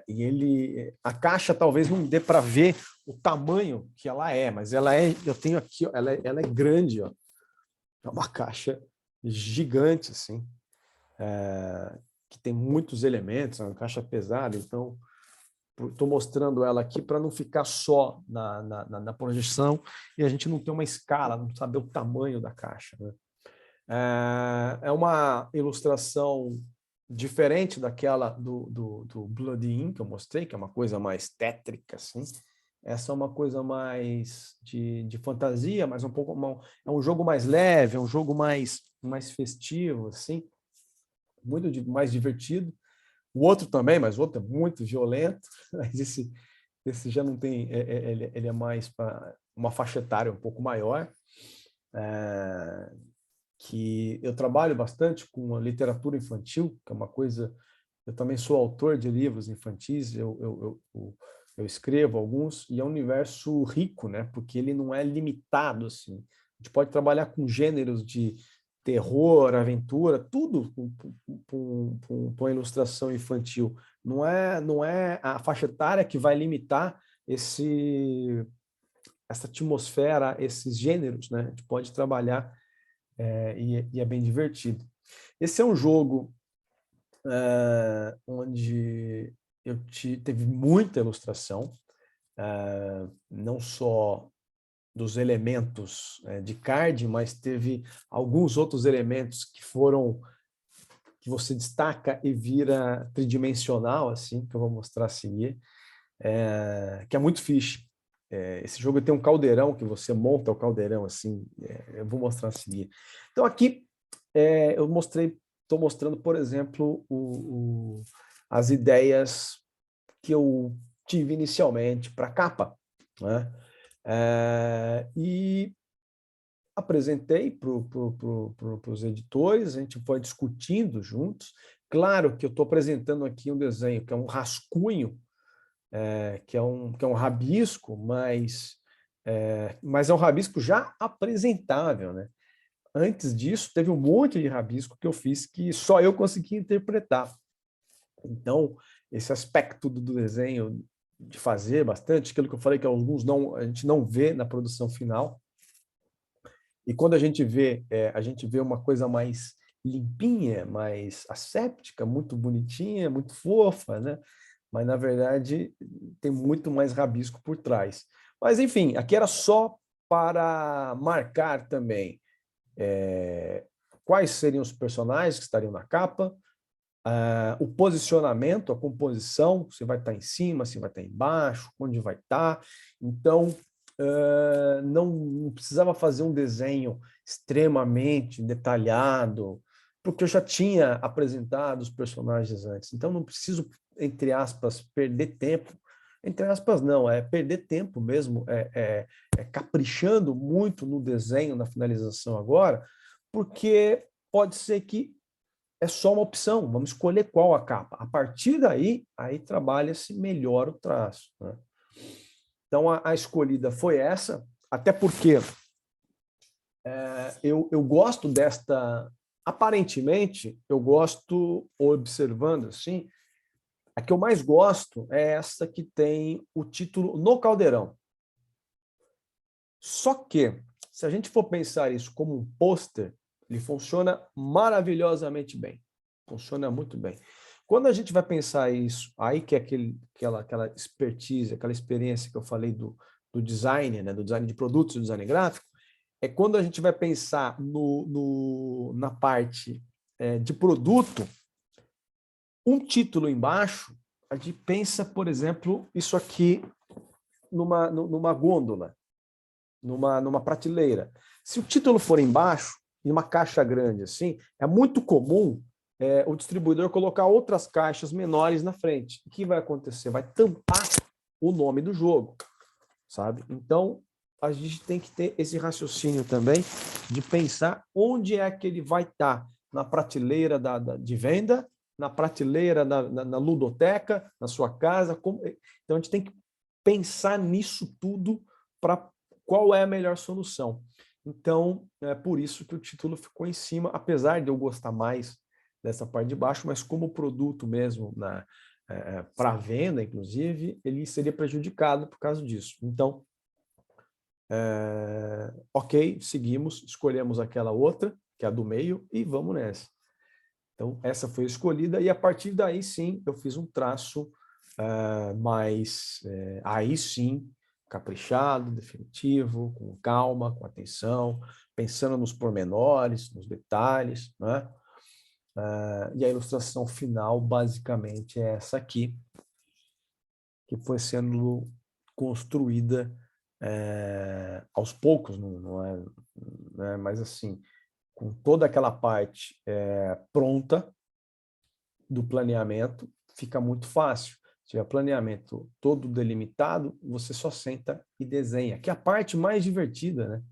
e a caixa talvez não dê para ver o tamanho que ela é, mas ela é, eu tenho aqui, ó, ela é grande, ó. É uma caixa gigante, assim, que tem muitos elementos, é uma caixa pesada, então estou mostrando ela aqui para não ficar só na projeção e a gente não ter uma escala, não saber o tamanho da caixa, né? É uma ilustração diferente daquela do Blood In que eu mostrei, que é uma coisa mais tétrica, assim. Essa é uma coisa mais de fantasia, mas um pouco é um jogo mais leve, é um jogo mais festivo, assim, muito mais divertido. O outro também, mas o outro é muito violento, mas esse já não tem, ele é mais para uma faixa etária um pouco maior, que eu trabalho bastante com a literatura infantil, que é uma coisa, eu também sou autor de livros infantis, eu escrevo alguns, e é um universo rico, né? Porque ele não é limitado, assim. A gente pode trabalhar com gêneros de terror, aventura, tudo com a ilustração infantil. Não é a faixa etária que vai limitar essa atmosfera, esses gêneros, né? A gente pode trabalhar e é bem divertido. Esse é um jogo onde teve muita ilustração, não só dos elementos de card, mas teve alguns outros elementos que você destaca e vira tridimensional, assim, que eu vou mostrar a seguir, que é muito fixe. Esse jogo tem um caldeirão que você monta o caldeirão assim, eu vou mostrar a seguir. Então aqui estou mostrando, por exemplo, as ideias que eu tive inicialmente para a capa. né? E apresentei para os editores, a gente foi discutindo juntos. Claro que eu estou apresentando aqui um desenho que é um rascunho, que é um rabisco, mas é um rabisco já apresentável, né? Antes disso, teve um monte de rabisco que eu fiz que só eu consegui interpretar. Então, esse aspecto do desenho, de fazer bastante, aquilo que eu falei que alguns a gente não vê na produção final, e quando a gente vê uma coisa mais limpinha, mais asséptica, muito bonitinha, muito fofa, né? Mas, na verdade, tem muito mais rabisco por trás. Mas, enfim, aqui era só para marcar também quais seriam os personagens que estariam na capa, o posicionamento, a composição, se vai estar em cima, se vai estar embaixo, onde vai estar. Então, não precisava fazer um desenho extremamente detalhado, porque eu já tinha apresentado os personagens antes. Então, não preciso, entre aspas, perder tempo. Entre aspas, não, é perder tempo mesmo, caprichando muito no desenho, na finalização agora, porque pode ser que é só uma opção, vamos escolher qual a capa. A partir daí, aí trabalha-se melhor o traço, né? Então, a escolhida foi essa, até porque eu gosto desta... Aparentemente, eu gosto, observando assim, a que eu mais gosto é essa que tem o título No Caldeirão. Só que, se a gente for pensar isso como um pôster, ele funciona maravilhosamente bem. Funciona muito bem. Quando a gente vai pensar isso, aí que é aquela expertise, aquela experiência que eu falei do design, né, do design de produtos, do design gráfico, é quando a gente vai pensar na parte de produto, um título embaixo, a gente pensa, por exemplo, isso aqui numa gôndola, numa prateleira. Se o título for embaixo, em uma caixa grande assim, é muito comum o distribuidor colocar outras caixas menores na frente. O que vai acontecer? Vai tampar o nome do jogo, sabe? Então, a gente tem que ter esse raciocínio também de pensar onde é que ele vai estar, na prateleira de venda, na prateleira na ludoteca, na sua casa. Então, a gente tem que pensar nisso tudo para qual é a melhor solução. Então, é por isso que o título ficou em cima, apesar de eu gostar mais dessa parte de baixo, mas como produto mesmo, para venda, inclusive, ele seria prejudicado por causa disso. Então, ok, seguimos, escolhemos aquela outra, que é a do meio, e vamos nessa. Então, essa foi escolhida, e a partir daí, sim, eu fiz um traço mais, aí sim, caprichado, definitivo, com calma, com atenção, pensando nos pormenores, nos detalhes, né? E a ilustração final, basicamente, é essa aqui, que foi sendo construída aos poucos, não é mais assim, com toda aquela parte pronta do planeamento, fica muito fácil. Se tiver planeamento todo delimitado, você só senta e desenha, que é a parte mais divertida, né?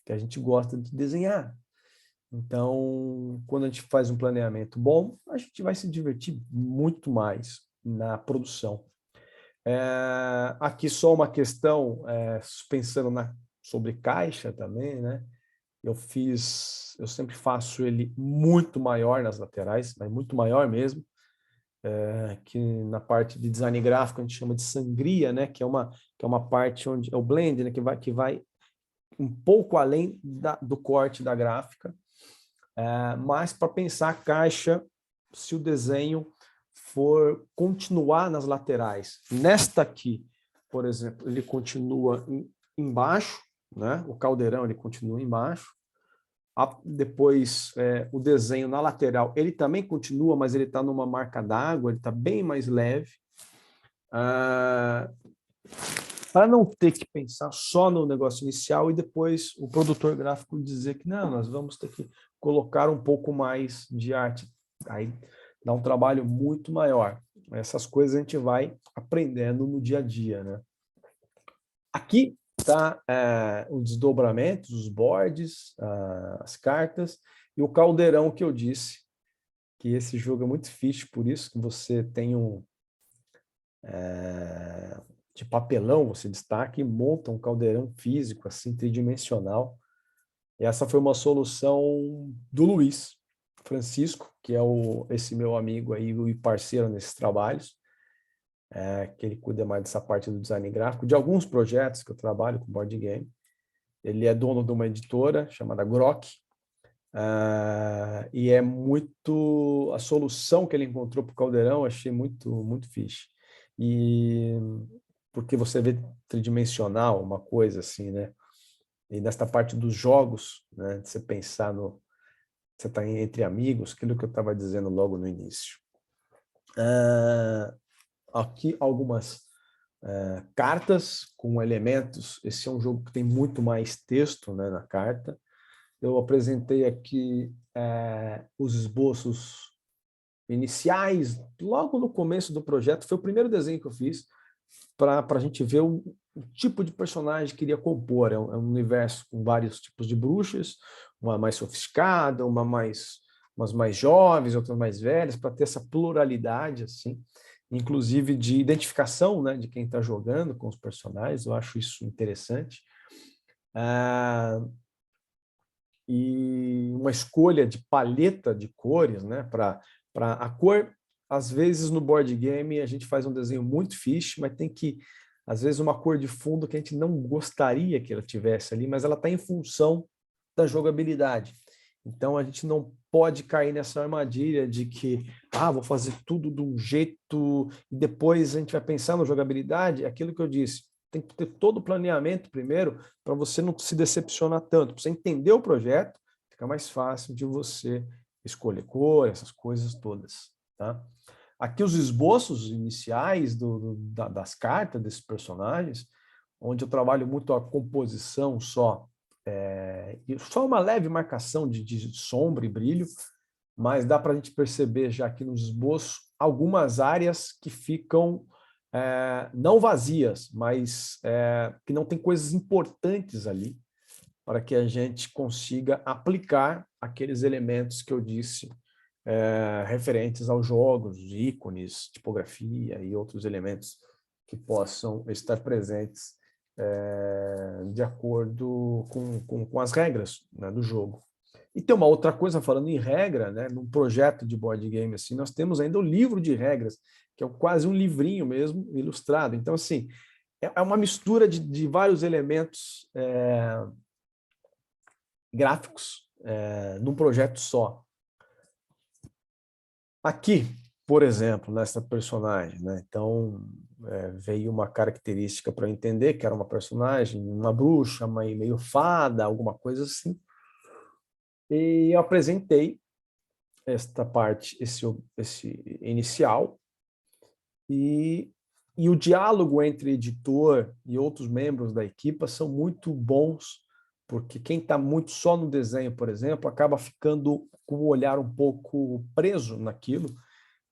Que a gente gosta de desenhar. Então, quando a gente faz um planeamento bom, a gente vai se divertir muito mais na produção. Aqui só uma questão, pensando sobre caixa também, né? Eu sempre faço ele muito maior nas laterais, mas muito maior mesmo, que na parte de design gráfico a gente chama de sangria, né? Que é uma parte onde é o blend, né? Que vai um pouco além do corte da gráfica, mas para pensar a caixa, se o desenho for continuar nas laterais. Nesta aqui, por exemplo, ele continua embaixo, né? O caldeirão ele continua embaixo. Depois, o desenho na lateral, ele também continua, mas ele está numa marca d'água, ele está bem mais leve. Para não ter que pensar só no negócio inicial e depois o produtor gráfico dizer que não, nós vamos ter que colocar um pouco mais de arte. Aí dá um trabalho muito maior. Essas coisas a gente vai aprendendo no dia a dia, né? Aqui está o desdobramento, os boards, as cartas e o caldeirão que eu disse, que esse jogo é muito fixe, por isso que você tem de papelão, você destaca e monta um caldeirão físico, assim, tridimensional. E essa foi uma solução do Luiz Francisco, que é esse meu amigo aí e parceiro nesses trabalhos, que ele cuida mais dessa parte do design gráfico, de alguns projetos que eu trabalho com board game. Ele é dono de uma editora chamada Grok, e é muito... A solução que ele encontrou para o caldeirão, eu achei muito, muito fixe. E porque você vê tridimensional, uma coisa assim, né? E nesta parte dos jogos, né? De você pensar no... Você está entre amigos, aquilo que eu estava dizendo logo no início. Aqui algumas cartas com elementos. Esse é um jogo que tem muito mais texto, né, na carta. Eu apresentei aqui os esboços iniciais, logo no começo do projeto. Foi o primeiro desenho que eu fiz para a gente ver o tipo de personagem que iria compor. É um universo com vários tipos de bruxas, uma mais sofisticada, umas mais jovens, outras mais velhas, para ter essa pluralidade, assim, inclusive de identificação, né, de quem está jogando com os personagens. Eu acho isso interessante. E uma escolha de paleta de cores, né, para a cor. Às vezes no board game a gente faz um desenho muito fixe, mas tem que, às vezes, uma cor de fundo que a gente não gostaria que ela tivesse ali, mas ela está em função da jogabilidade. Então a gente não pode cair nessa armadilha de que vou fazer tudo de um jeito e depois a gente vai pensar na jogabilidade. Aquilo que eu disse, tem que ter todo o planeamento primeiro para você não se decepcionar tanto. Para você entender o projeto, fica mais fácil de você escolher cor, essas coisas todas. Tá? Aqui os esboços iniciais das cartas desses personagens, onde eu trabalho muito a composição só, só uma leve marcação de sombra e brilho, mas dá para a gente perceber já aqui nos esboços algumas áreas que ficam não vazias, mas que não tem coisas importantes ali para que a gente consiga aplicar aqueles elementos que eu disse referentes aos jogos, ícones, tipografia e outros elementos que possam estar presentes de acordo com as regras, né, do jogo. E tem uma outra coisa, falando em regra, né, num projeto de board game assim, nós temos ainda o livro de regras, que é quase um livrinho mesmo, ilustrado. Então, assim, é uma mistura de vários elementos gráficos num projeto só. Aqui, por exemplo, nessa personagem, né? Então, veio uma característica para eu entender que era uma personagem, uma bruxa, meio fada, alguma coisa assim. E eu apresentei esta parte, esse inicial, e o diálogo entre editor e outros membros da equipe são muito bons, porque quem está muito só no desenho, por exemplo, acaba ficando com o olhar um pouco preso naquilo,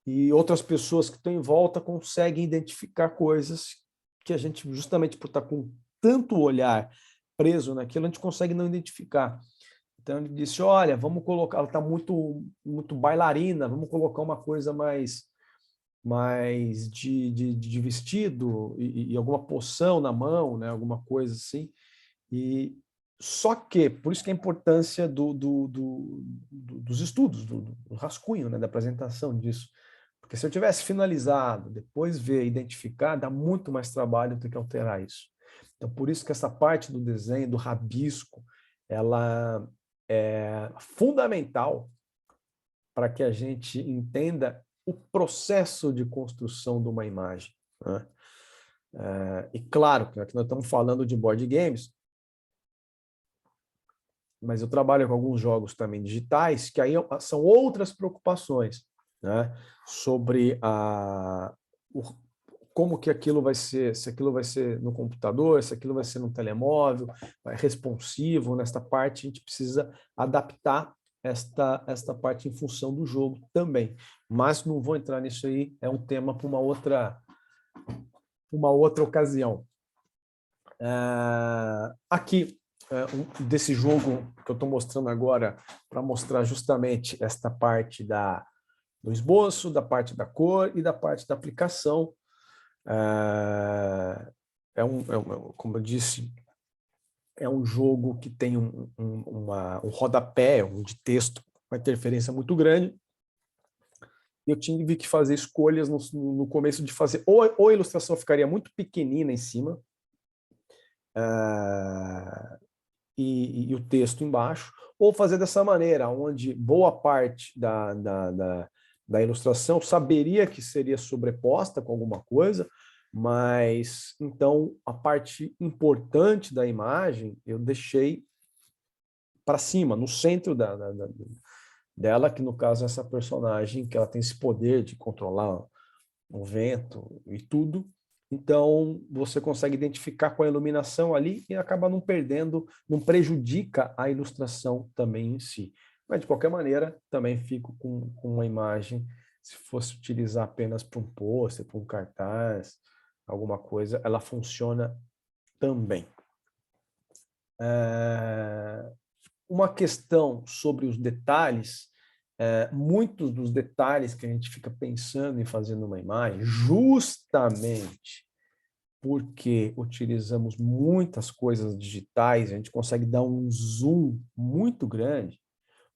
e outras pessoas que estão em volta conseguem identificar coisas que a gente, justamente por estar com tanto olhar preso naquilo, a gente consegue não identificar. Então ele disse, olha, vamos colocar, ela está muito, muito bailarina, vamos colocar uma coisa mais de vestido e alguma poção na mão, né? Alguma coisa assim. E só que, por isso que a importância dos estudos, do rascunho, né? Da apresentação disso. Porque se eu tivesse finalizado, depois ver, identificar, dá muito mais trabalho ter que alterar isso. Então, por isso que essa parte do desenho, do rabisco, ela é fundamental para que a gente entenda o processo de construção de uma imagem, né? E claro, que nós estamos falando de board games, mas eu trabalho com alguns jogos também digitais, que aí são outras preocupações, né? Sobre como que aquilo vai ser, se aquilo vai ser no computador, se aquilo vai ser no telemóvel, responsivo. Nesta parte a gente precisa adaptar esta parte em função do jogo também. Mas não vou entrar nisso aí, é um tema para uma outra ocasião. Aqui, desse jogo que eu estou mostrando agora, para mostrar justamente esta parte do esboço, da parte da cor e da parte da aplicação. Como eu disse, é um jogo que tem um rodapé, de texto, uma interferência muito grande. Eu tive que fazer escolhas no começo de fazer, ou a ilustração ficaria muito pequenina em cima, e o texto embaixo, ou fazer dessa maneira, onde boa parte da ilustração saberia que seria sobreposta com alguma coisa, mas então a parte importante da imagem eu deixei para cima, no centro dela, que no caso é essa personagem, que ela tem esse poder de controlar o vento e tudo. Então, você consegue identificar com a iluminação ali e acaba não perdendo, não prejudica a ilustração também em si. Mas, de qualquer maneira, também fico com uma imagem, se fosse utilizar apenas para um pôster, para um cartaz, alguma coisa, ela funciona também. Uma questão sobre os detalhes, muitos dos detalhes que a gente fica pensando em fazer numa imagem, justamente porque utilizamos muitas coisas digitais, a gente consegue dar um zoom muito grande.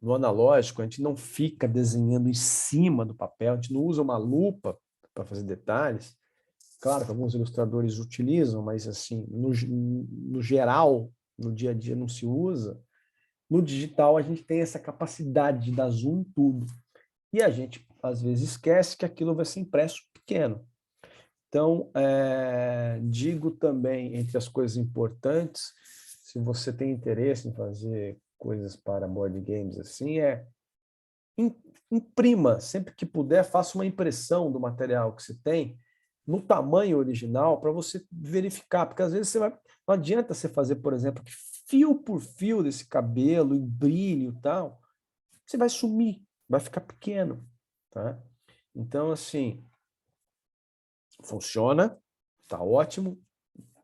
No analógico, a gente não fica desenhando em cima do papel, a gente não usa uma lupa para fazer detalhes. Claro que alguns ilustradores utilizam, mas assim, no geral, no dia a dia não se usa. No digital, a gente tem essa capacidade de dar zoom em tudo. E a gente, às vezes, esquece que aquilo vai ser impresso pequeno. Então, digo também, entre as coisas importantes, se você tem interesse em fazer coisas para board games assim, imprima, sempre que puder, faça uma impressão do material que você tem, no tamanho original, para você verificar, porque às vezes não adianta você fazer, por exemplo, fio por fio desse cabelo, e brilho e tal, você vai sumir, vai ficar pequeno, tá? Então, assim, funciona, tá ótimo,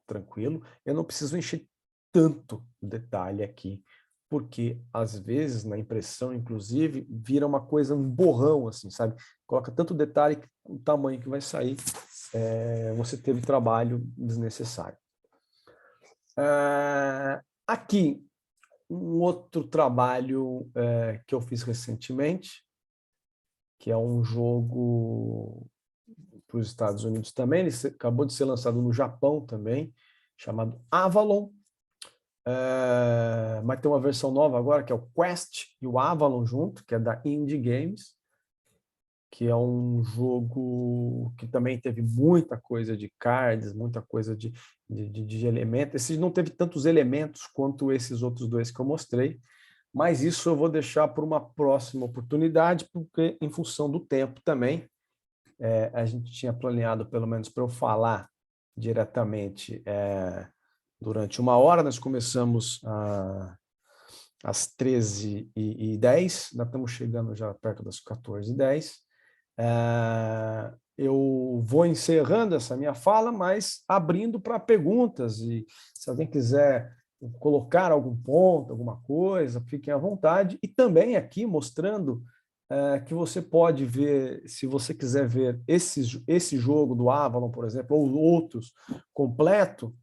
tranquilo. Eu não preciso encher tanto detalhe aqui, porque às vezes na impressão, inclusive, vira uma coisa, um borrão, assim, sabe? Coloca tanto detalhe que o tamanho que vai sair, você teve trabalho desnecessário. Aqui, um outro trabalho que eu fiz recentemente, que é um jogo para os Estados Unidos também, ele acabou de ser lançado no Japão também, chamado Avalon. Mas tem uma versão nova agora, que é o Quest e o Avalon junto, que é da Indie Games, que é um jogo que também teve muita coisa de cards, muita coisa de elementos. Esse não teve tantos elementos quanto esses outros dois que eu mostrei, mas isso eu vou deixar para uma próxima oportunidade, porque em função do tempo também, a gente tinha planeado, pelo menos para eu falar diretamente, durante 1 hora. Nós começamos às 13h10, nós estamos chegando já perto das 14h10. Eu vou encerrando essa minha fala, mas abrindo para perguntas, e se alguém quiser colocar algum ponto, alguma coisa, fiquem à vontade. E também aqui mostrando que você pode ver, se você quiser ver esse jogo do Avalon, por exemplo, ou outros completo,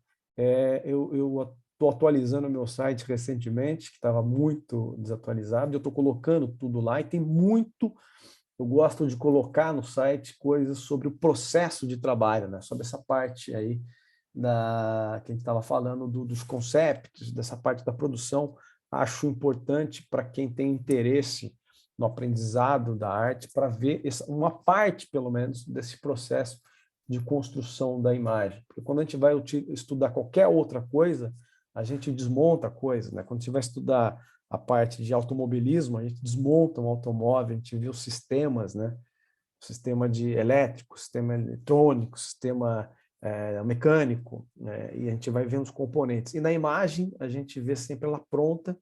eu estou atualizando o meu site recentemente, que estava muito desatualizado, e eu estou colocando tudo lá, e tem muito. Eu gosto de colocar no site coisas sobre o processo de trabalho, né? Sobre essa parte aí que a gente estava falando dos conceitos, dessa parte da produção. Acho importante para quem tem interesse no aprendizado da arte, para ver uma parte, pelo menos, desse processo de construção da imagem. Porque quando a gente vai estudar qualquer outra coisa, a gente desmonta a coisa, né? Quando a gente vai estudar a parte de automobilismo, a gente desmonta um automóvel, a gente vê os sistemas, né? O sistema de elétrico, sistema eletrônico, sistema mecânico, né? E a gente vai vendo os componentes. E na imagem, a gente vê sempre ela pronta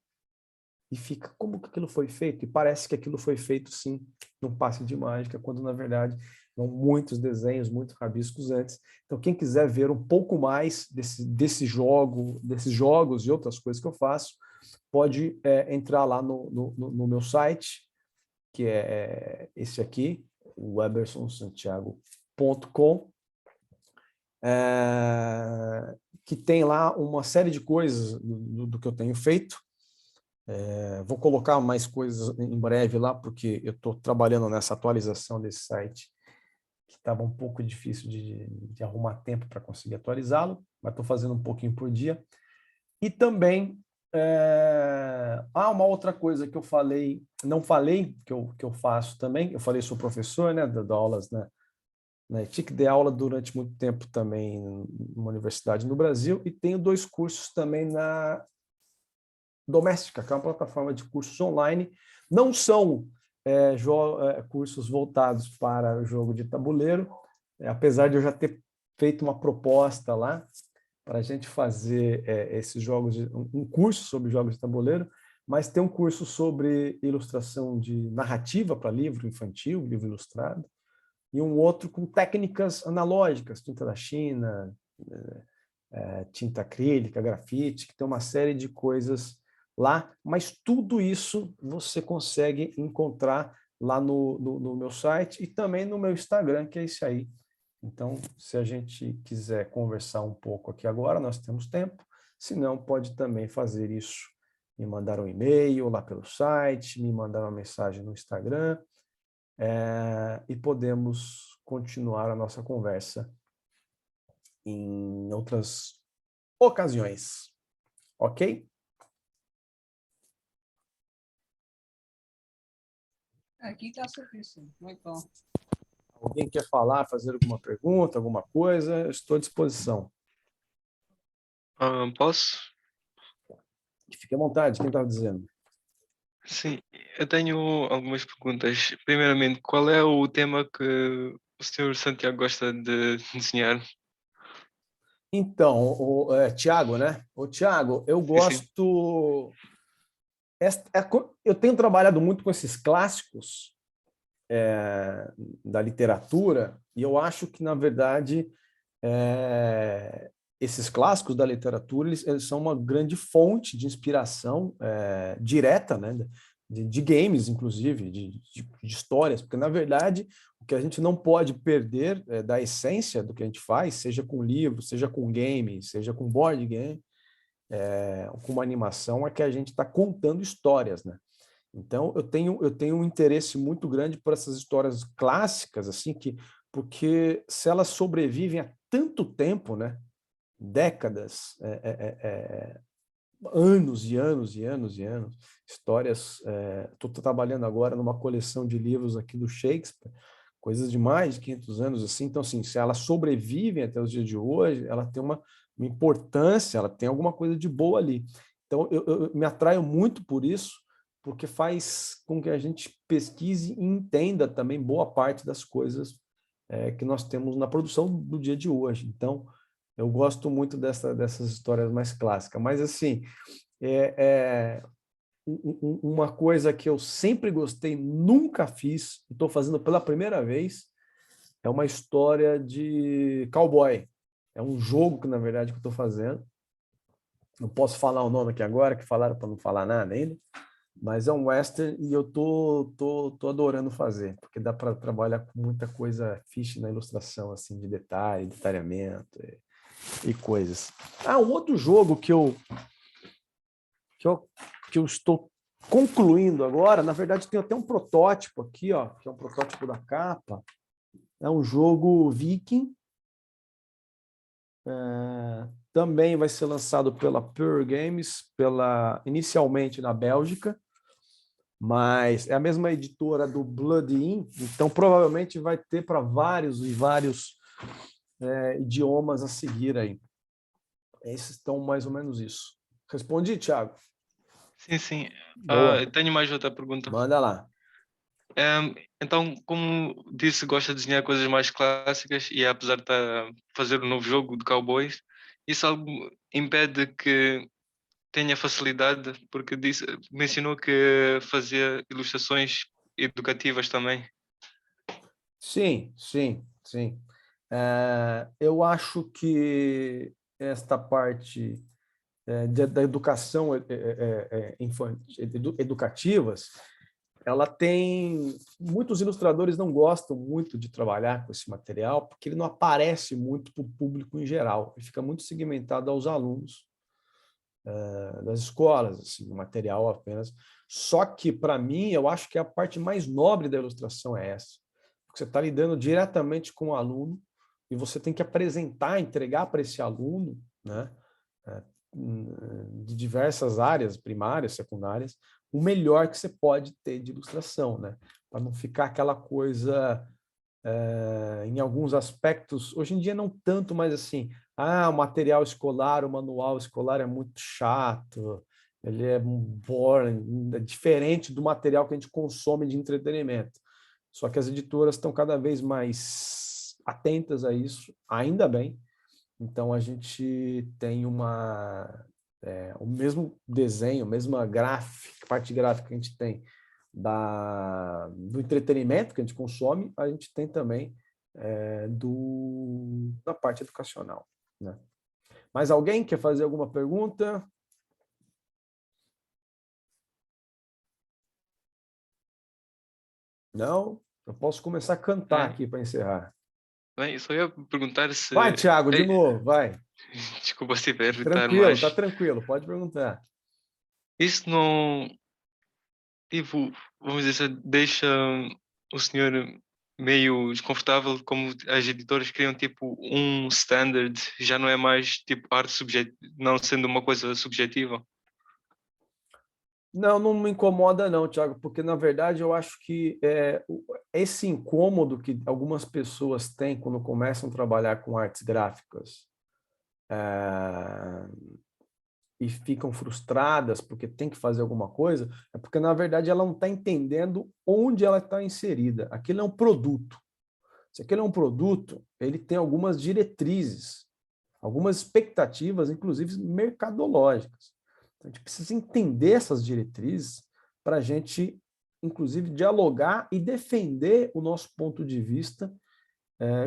e fica, como que aquilo foi feito? E parece que aquilo foi feito, sim, num passe de mágica, quando, na verdade, São muitos desenhos, muitos rabiscos antes. Então, quem quiser ver um pouco mais desses jogos e outras coisas que eu faço, pode entrar lá no meu site, que é esse aqui, webersonsantiago.com, que tem lá uma série de coisas do que eu tenho feito. Vou colocar mais coisas em breve lá, porque eu estou trabalhando nessa atualização desse site, que estava um pouco difícil de arrumar tempo para conseguir atualizá-lo, mas estou fazendo um pouquinho por dia. E também, uma outra coisa que eu não falei, que eu faço também, eu falei, sou professor, né, dou aulas na ETIC, dei aula durante muito tempo também numa universidade no Brasil, e tenho 2 cursos também na Doméstica, que é uma plataforma de cursos online. Não são cursos voltados para o jogo de tabuleiro, apesar de eu já ter feito uma proposta lá para a gente fazer esses jogos, um curso sobre jogos de tabuleiro, mas tem um curso sobre ilustração de narrativa para livro infantil, livro ilustrado, e um outro com técnicas analógicas, tinta da China, tinta acrílica, grafite, que tem uma série de coisas lá, mas tudo isso você consegue encontrar lá no meu site e também no meu Instagram, que é esse aí. Então, se a gente quiser conversar um pouco aqui agora, nós temos tempo. Se não, pode também fazer isso, me mandar um e-mail lá pelo site, me mandar uma mensagem no Instagram, e podemos continuar a nossa conversa em outras ocasiões. Ok? Aqui está suficiente. Muito bom. Alguém quer falar, fazer alguma pergunta, alguma coisa? Eu estou à disposição. Posso? Fique à vontade, quem estava dizendo? Sim, eu tenho algumas perguntas. Primeiramente, qual é o tema que o senhor Santiago gosta de desenhar? Então, Tiago, né? Tiago, eu Sim. gosto... Eu tenho trabalhado muito com esses clássicos da literatura, e eu acho que, na verdade, esses clássicos da literatura eles são uma grande fonte de inspiração direta, né, de games, inclusive, de histórias, porque, na verdade, o que a gente não pode perder da essência do que a gente faz, seja com livro, seja com game, seja com board game, com uma animação, é que a gente está contando histórias, né? Então, eu tenho um interesse muito grande por essas histórias clássicas, assim, porque se elas sobrevivem há tanto tempo, né? Décadas, anos e anos e anos e anos, histórias. Estou trabalhando agora numa coleção de livros aqui do Shakespeare, coisas de mais de 500 anos, assim. Então, assim, se elas sobrevivem até os dias de hoje, ela tem uma importância, ela tem alguma coisa de boa ali. Então, eu me atraio muito por isso, porque faz com que a gente pesquise e entenda também boa parte das coisas que nós temos na produção do dia de hoje. Então, eu gosto muito dessas histórias mais clássicas. Mas, assim, uma coisa que eu sempre gostei, nunca fiz, e estou fazendo pela primeira vez, é uma história de cowboy. É um jogo que, na verdade, que eu estou fazendo. Não posso falar o nome aqui agora, que falaram para não falar nada ainda, mas é um western e eu tô adorando fazer, porque dá para trabalhar com muita coisa fiche na ilustração, assim, de detalhe, detalhamento e coisas. Um outro jogo que eu, que eu estou concluindo agora, na verdade, tem até um protótipo aqui, ó, que é um protótipo da capa. É um jogo Viking. Também vai ser lançado pela Pure Games, inicialmente na Bélgica, mas é a mesma editora do Blood In, então provavelmente vai ter para vários e vários idiomas a seguir aí. Esses estão mais ou menos isso. Respondi, Thiago? Sim. Boa. Tenho mais outra pergunta. Manda lá. Então, como disse, gosta de desenhar coisas mais clássicas e apesar de estar a fazer um novo jogo de cowboys, isso algo impede que tenha facilidade, porque mencionou que fazia ilustrações educativas também. Sim, sim, sim. Eu acho que esta parte da educação educativas, ela tem... Muitos ilustradores não gostam muito de trabalhar com esse material, porque ele não aparece muito para o público em geral, ele fica muito segmentado aos alunos das escolas, assim, o material apenas. Só que, para mim, eu acho que a parte mais nobre da ilustração é essa, porque você está lidando diretamente com o aluno e você tem que apresentar, entregar para esse aluno, né, de diversas áreas, primárias, secundárias, o melhor que você pode ter de ilustração, né, para não ficar aquela coisa, em alguns aspectos, hoje em dia não tanto, mas assim, o material escolar, o manual escolar é muito chato, ele é boring, é diferente do material que a gente consome de entretenimento. Só que as editoras estão cada vez mais atentas a isso, ainda bem. Então a gente tem o mesmo desenho, a mesma parte gráfica que a gente tem do entretenimento que a gente consome, a gente tem também da parte educacional, né? Mais alguém quer fazer alguma pergunta? Não? Eu posso começar a cantar É, aqui para encerrar. bem, só ia perguntar se. Vai, Thiago, de novo, vai. Desculpa se vai irritar, Tranquilo, tá mas tranquilo, pode perguntar. isso não, tipo, vamos dizer, deixa o senhor meio desconfortável, como as editoras criam tipo um standard, já não é mais tipo arte subjetiva, não sendo uma coisa subjetiva. Não, não me incomoda não, Thiago, porque na verdade eu acho que esse incômodo que algumas pessoas têm quando começam a trabalhar com artes gráficas, e ficam frustradas porque tem que fazer alguma coisa, é porque na verdade ela não está entendendo onde ela está inserida. Aquilo é um produto. Se aquele é um produto, ele tem algumas diretrizes, algumas expectativas, inclusive mercadológicas. Então, a gente precisa entender essas diretrizes para a gente, inclusive, dialogar e defender o nosso ponto de vista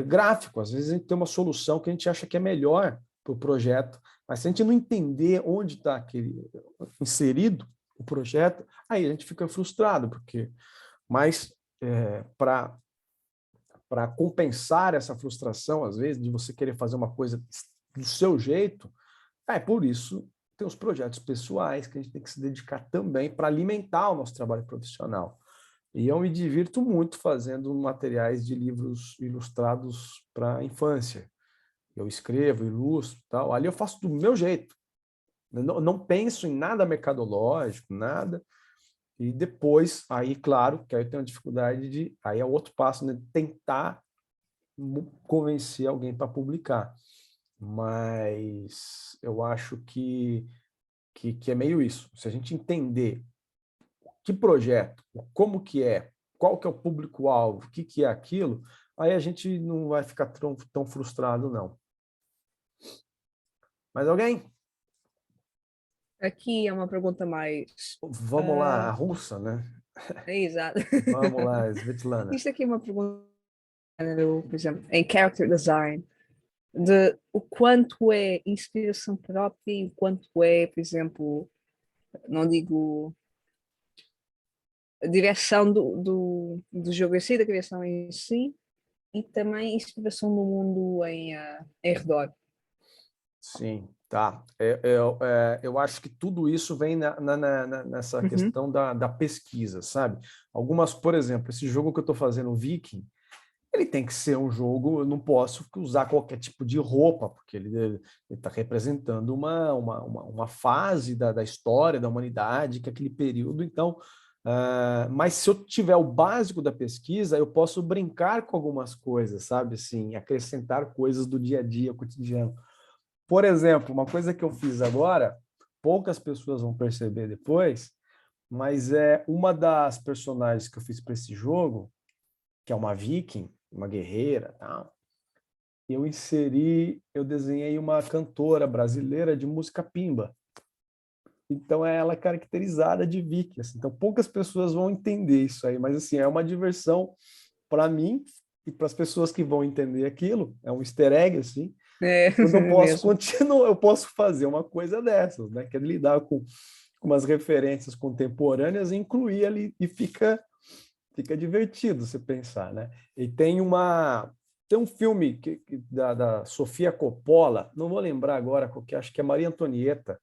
gráfico. Às vezes a gente tem uma solução que a gente acha que é melhor para o projeto, mas se a gente não entender onde está inserido o projeto, aí a gente fica frustrado, porque... Mas para compensar essa frustração, às vezes, de você querer fazer uma coisa do seu jeito, por isso tem os projetos pessoais que a gente tem que se dedicar também para alimentar o nosso trabalho profissional. E eu me divirto muito fazendo materiais de livros ilustrados para a infância. Eu escrevo, ilustro, tal. Ali eu faço do meu jeito. Eu não penso em nada mercadológico, nada. E depois, aí, claro, que aí eu tenho uma dificuldade aí é outro passo, né? Tentar convencer alguém para publicar. Mas eu acho que é meio isso. Se a gente entender que projeto, como que é, qual que é o público-alvo, o que é aquilo, aí a gente não vai ficar tão frustrado, não. Mais alguém? Aqui é uma pergunta mais. Vamos lá, a russa, né? Exato. Vamos lá, Svetlana. Isto aqui é uma pergunta, por exemplo, em character design, de o quanto é inspiração própria e o quanto é, por exemplo, não digo a direção do jogo em si, da criação em si, e também inspiração do mundo em redor. Sim, tá. Eu acho que tudo isso vem nessa Uhum. questão da pesquisa, sabe? Algumas, por exemplo, esse jogo que eu estou fazendo, o Viking, ele tem que ser um jogo, eu não posso usar qualquer tipo de roupa, porque ele está representando uma fase da história da humanidade, que é aquele período, então... mas se eu tiver o básico da pesquisa, eu posso brincar com algumas coisas, sabe? Assim, acrescentar coisas do dia a dia, cotidiano. Por exemplo, uma coisa que eu fiz agora, poucas pessoas vão perceber depois, mas é uma das personagens que eu fiz para esse jogo, que é uma viking, uma guerreira, tal. Eu desenhei uma cantora brasileira de música pimba. Então ela é caracterizada de viking. Assim. Então poucas pessoas vão entender isso aí, mas assim é uma diversão para mim. e para as pessoas que vão entender aquilo, é um easter egg, assim, É, quando eu posso mesmo. continuar, eu posso fazer uma coisa dessas, né? Que é lidar com umas referências contemporâneas e incluir ali, e fica divertido você pensar, né? E tem um filme da Sofia Coppola, não vou lembrar agora qual que é, acho que é Maria Antonieta,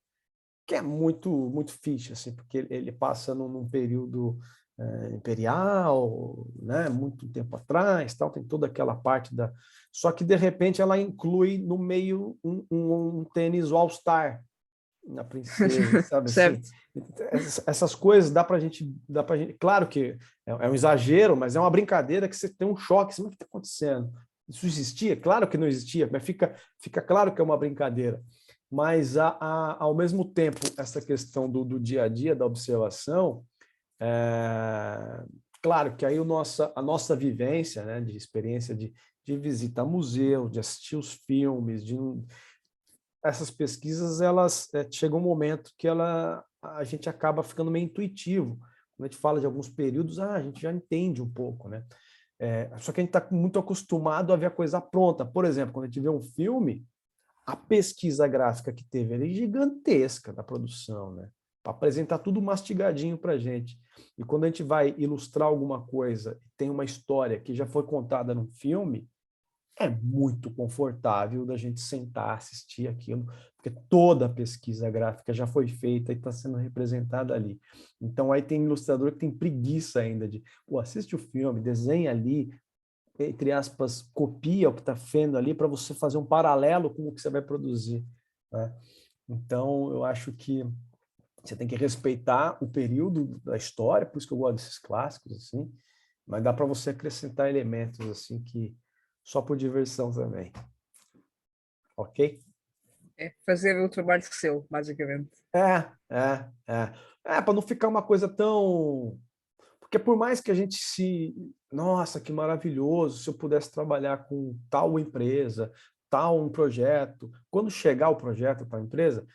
que é muito fixe, assim, porque ele passa num período imperial, né, muito tempo atrás, tal, tem toda aquela parte da... Só que, de repente, ela inclui no meio um tênis All-Star na princesa, sabe assim? Certo. Essas coisas dá para gente... Claro que é um exagero, mas é uma brincadeira que você tem um choque, assim, mas o que está acontecendo? Isso existia? Claro que não existia, mas fica claro que é uma brincadeira. Mas, ao mesmo tempo, essa questão do dia a dia, da observação, é, claro que aí a nossa vivência, né, de experiência de visitar museu, de assistir os filmes, essas pesquisas, elas chega um momento que a gente acaba ficando meio intuitivo. Quando a gente fala de alguns períodos, a gente já entende um pouco, né? Só que a gente está muito acostumado a ver a coisa pronta. Por exemplo, quando a gente vê um filme, a pesquisa gráfica que teve ali é gigantesca da produção, né? Para apresentar tudo mastigadinho para a gente. E quando a gente vai ilustrar alguma coisa, tem uma história que já foi contada num filme, é muito confortável da gente sentar, assistir aquilo, porque toda a pesquisa gráfica já foi feita e está sendo representada ali. Então, aí tem ilustrador que tem preguiça ainda de, pô, assiste o filme, desenha ali, entre aspas, copia o que está vendo ali para você fazer um paralelo com o que você vai produzir, né? Então, eu acho que você tem que respeitar o período da história, por isso que eu gosto desses clássicos, assim, mas dá para você acrescentar elementos assim que só por diversão também, ok? É fazer o trabalho seu, basicamente. Para não ficar uma coisa tão... Porque por mais que a gente Nossa, que maravilhoso, se eu pudesse trabalhar com tal empresa, tal um projeto, quando chegar o projeto, tal empresa,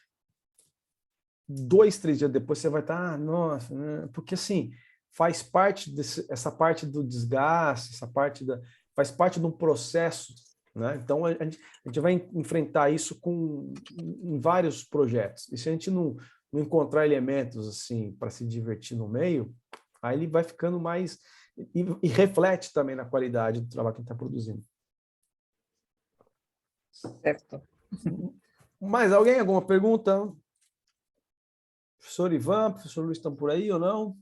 2, 3 dias depois você vai estar, nossa, né? Porque assim, faz parte essa parte do desgaste, faz parte de um processo, né? Então a gente vai enfrentar isso em vários projetos. E se a gente não encontrar elementos assim para se divertir no meio, aí ele vai ficando mais e reflete também na qualidade do trabalho que a gente está produzindo. Certo. Mais alguém? Alguma pergunta? Professor Ivan, professor Luiz estão por aí ou não?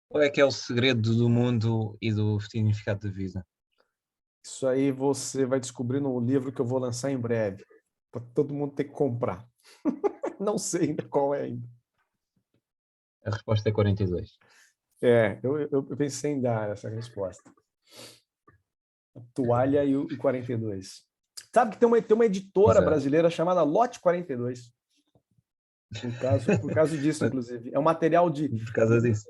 Qual é que é o segredo do mundo e do significado da vida? Isso aí você vai descobrir no livro que eu vou lançar em breve, para todo mundo ter que comprar. Não sei ainda qual é ainda. A resposta é 42. Eu pensei em dar essa resposta. A toalha e o 42. Sabe que tem uma editora Exato. brasileira chamada Lote 42. Por causa disso, inclusive. É um material Por causa disso.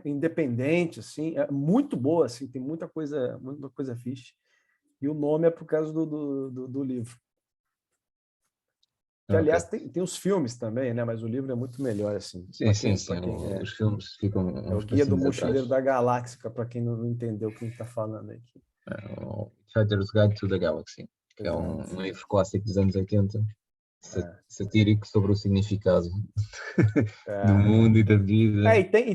independente, assim, é muito boa, assim, tem muita coisa fixe. E o nome é por causa do livro. Que, aliás, Ok. tem os filmes também, né? Mas o livro é muito melhor, assim. Sim. Os filmes ficam É o uns Guia do passinhos atrás. Mochileiro da Galáxia, para quem não entendeu o que a gente está falando aqui. O Hitchhiker's Guide to the Galaxy, que é Exato. um livro clássico dos anos 80, É. satírico sobre o significado do É. mundo e da vida. Tem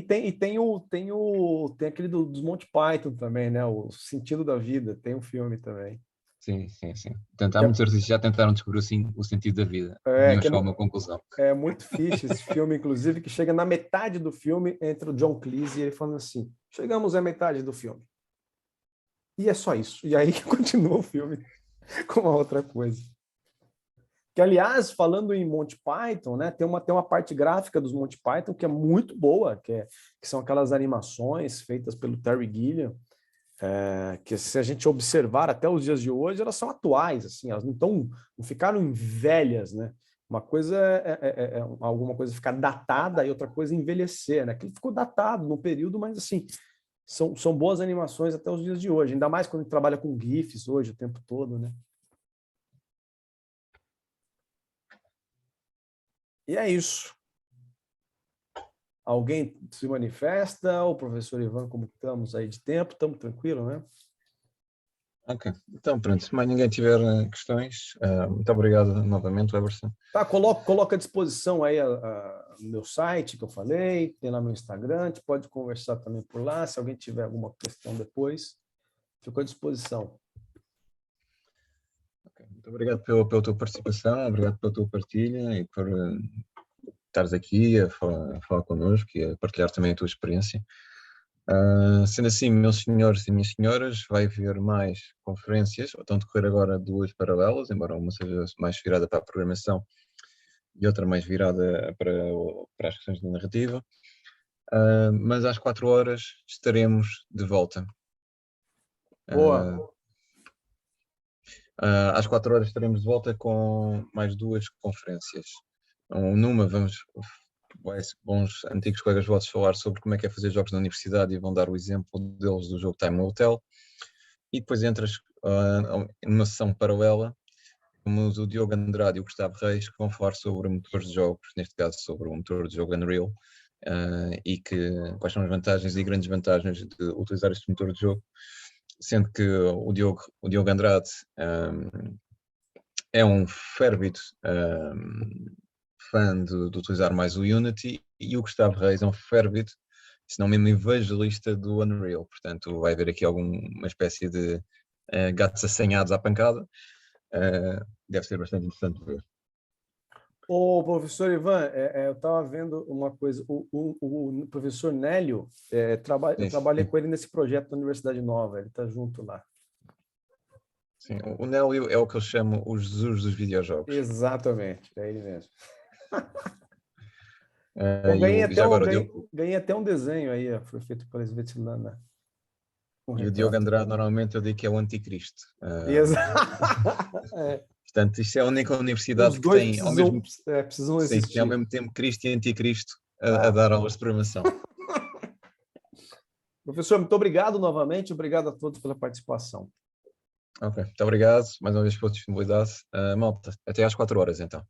aquele dos Monty Python também, né? O Sentido da Vida, tem um filme também. Sim. Portanto, há Que muitos artistas que já tentaram descobrir o sentido da vida. é, Nenhum que é, chegou a mu- uma conclusão. é muito fixe esse filme, inclusive, que chega na metade do filme, entra o John Cleese e ele falando assim, chegamos à metade do filme. E é só isso. E aí que continua o filme com uma outra coisa. Que, aliás, falando em Monty Python, né, tem uma parte gráfica dos Monty Python que é muito boa, que são aquelas animações feitas pelo Terry Gilliam, que, se a gente observar até os dias de hoje, elas são atuais, assim, elas não ficaram velhas, né? Uma coisa alguma coisa ficar datada e outra coisa envelhecer, né? Aquilo ficou datado no período, mas assim, são boas animações até os dias de hoje, ainda mais quando a gente trabalha com GIFs hoje o tempo todo, né? E é isso. Alguém se manifesta? O professor Ivan, como estamos aí de tempo? Estamos tranquilos, né? Ok, então pronto, se mais ninguém tiver questões, muito obrigado novamente, Everson. Tá, coloca à disposição aí o meu site que eu falei, tem lá meu Instagram, a gente pode conversar também por lá, se alguém tiver alguma questão depois, fico à disposição. Okay, muito obrigado pela tua participação, obrigado pela tua partilha e por estares aqui a falar connosco e a partilhar também a tua experiência. Sendo assim, meus senhores e minhas senhoras, vai haver mais conferências, estão a decorrer agora 2 paralelas, embora uma seja mais virada para a programação e outra mais virada para as questões de narrativa. Mas às 4 horas estaremos de volta. Boa. Às 4 horas estaremos de volta com mais 2 conferências. Numa bons antigos colegas vossos falar sobre como é que é fazer jogos na universidade e vão dar o exemplo deles do jogo Time Hotel. E depois entras numa sessão paralela, como o Diogo Andrade e o Gustavo Reis, que vão falar sobre motores de jogos, neste caso sobre o motor de jogo Unreal, e quais são as vantagens e grandes vantagens de utilizar este motor de jogo, sendo que o Diogo Andrade é um férvido fã de utilizar mais o Unity, e o Gustavo Reis é um férvido, se não mesmo evangelista do Unreal. Portanto, vai haver aqui alguma espécie de gatos assanhados à pancada. Deve ser bastante interessante de ver. Ô, professor Ivan, eu estava vendo uma coisa, o professor Nélio, eu trabalhei com ele nesse projeto da Universidade Nova, ele está junto lá. Sim, o Nélio é o que eu chamo o Jesus dos videojogos. Exatamente, é ele mesmo. Eu ganhei até um desenho aí, foi feito pela Svetlana. E o Diogo Andrade, normalmente eu digo que é o anticristo. Portanto, isto é a única universidade que tem ao mesmo, precisam existir. tem ao mesmo tempo Cristo e anticristo a dar aulas de programação. Professor, muito obrigado novamente, obrigado a todos pela participação. Ok, muito obrigado mais uma vez pela disponibilidade. Malta, até às 4 horas então.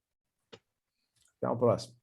Até a próxima.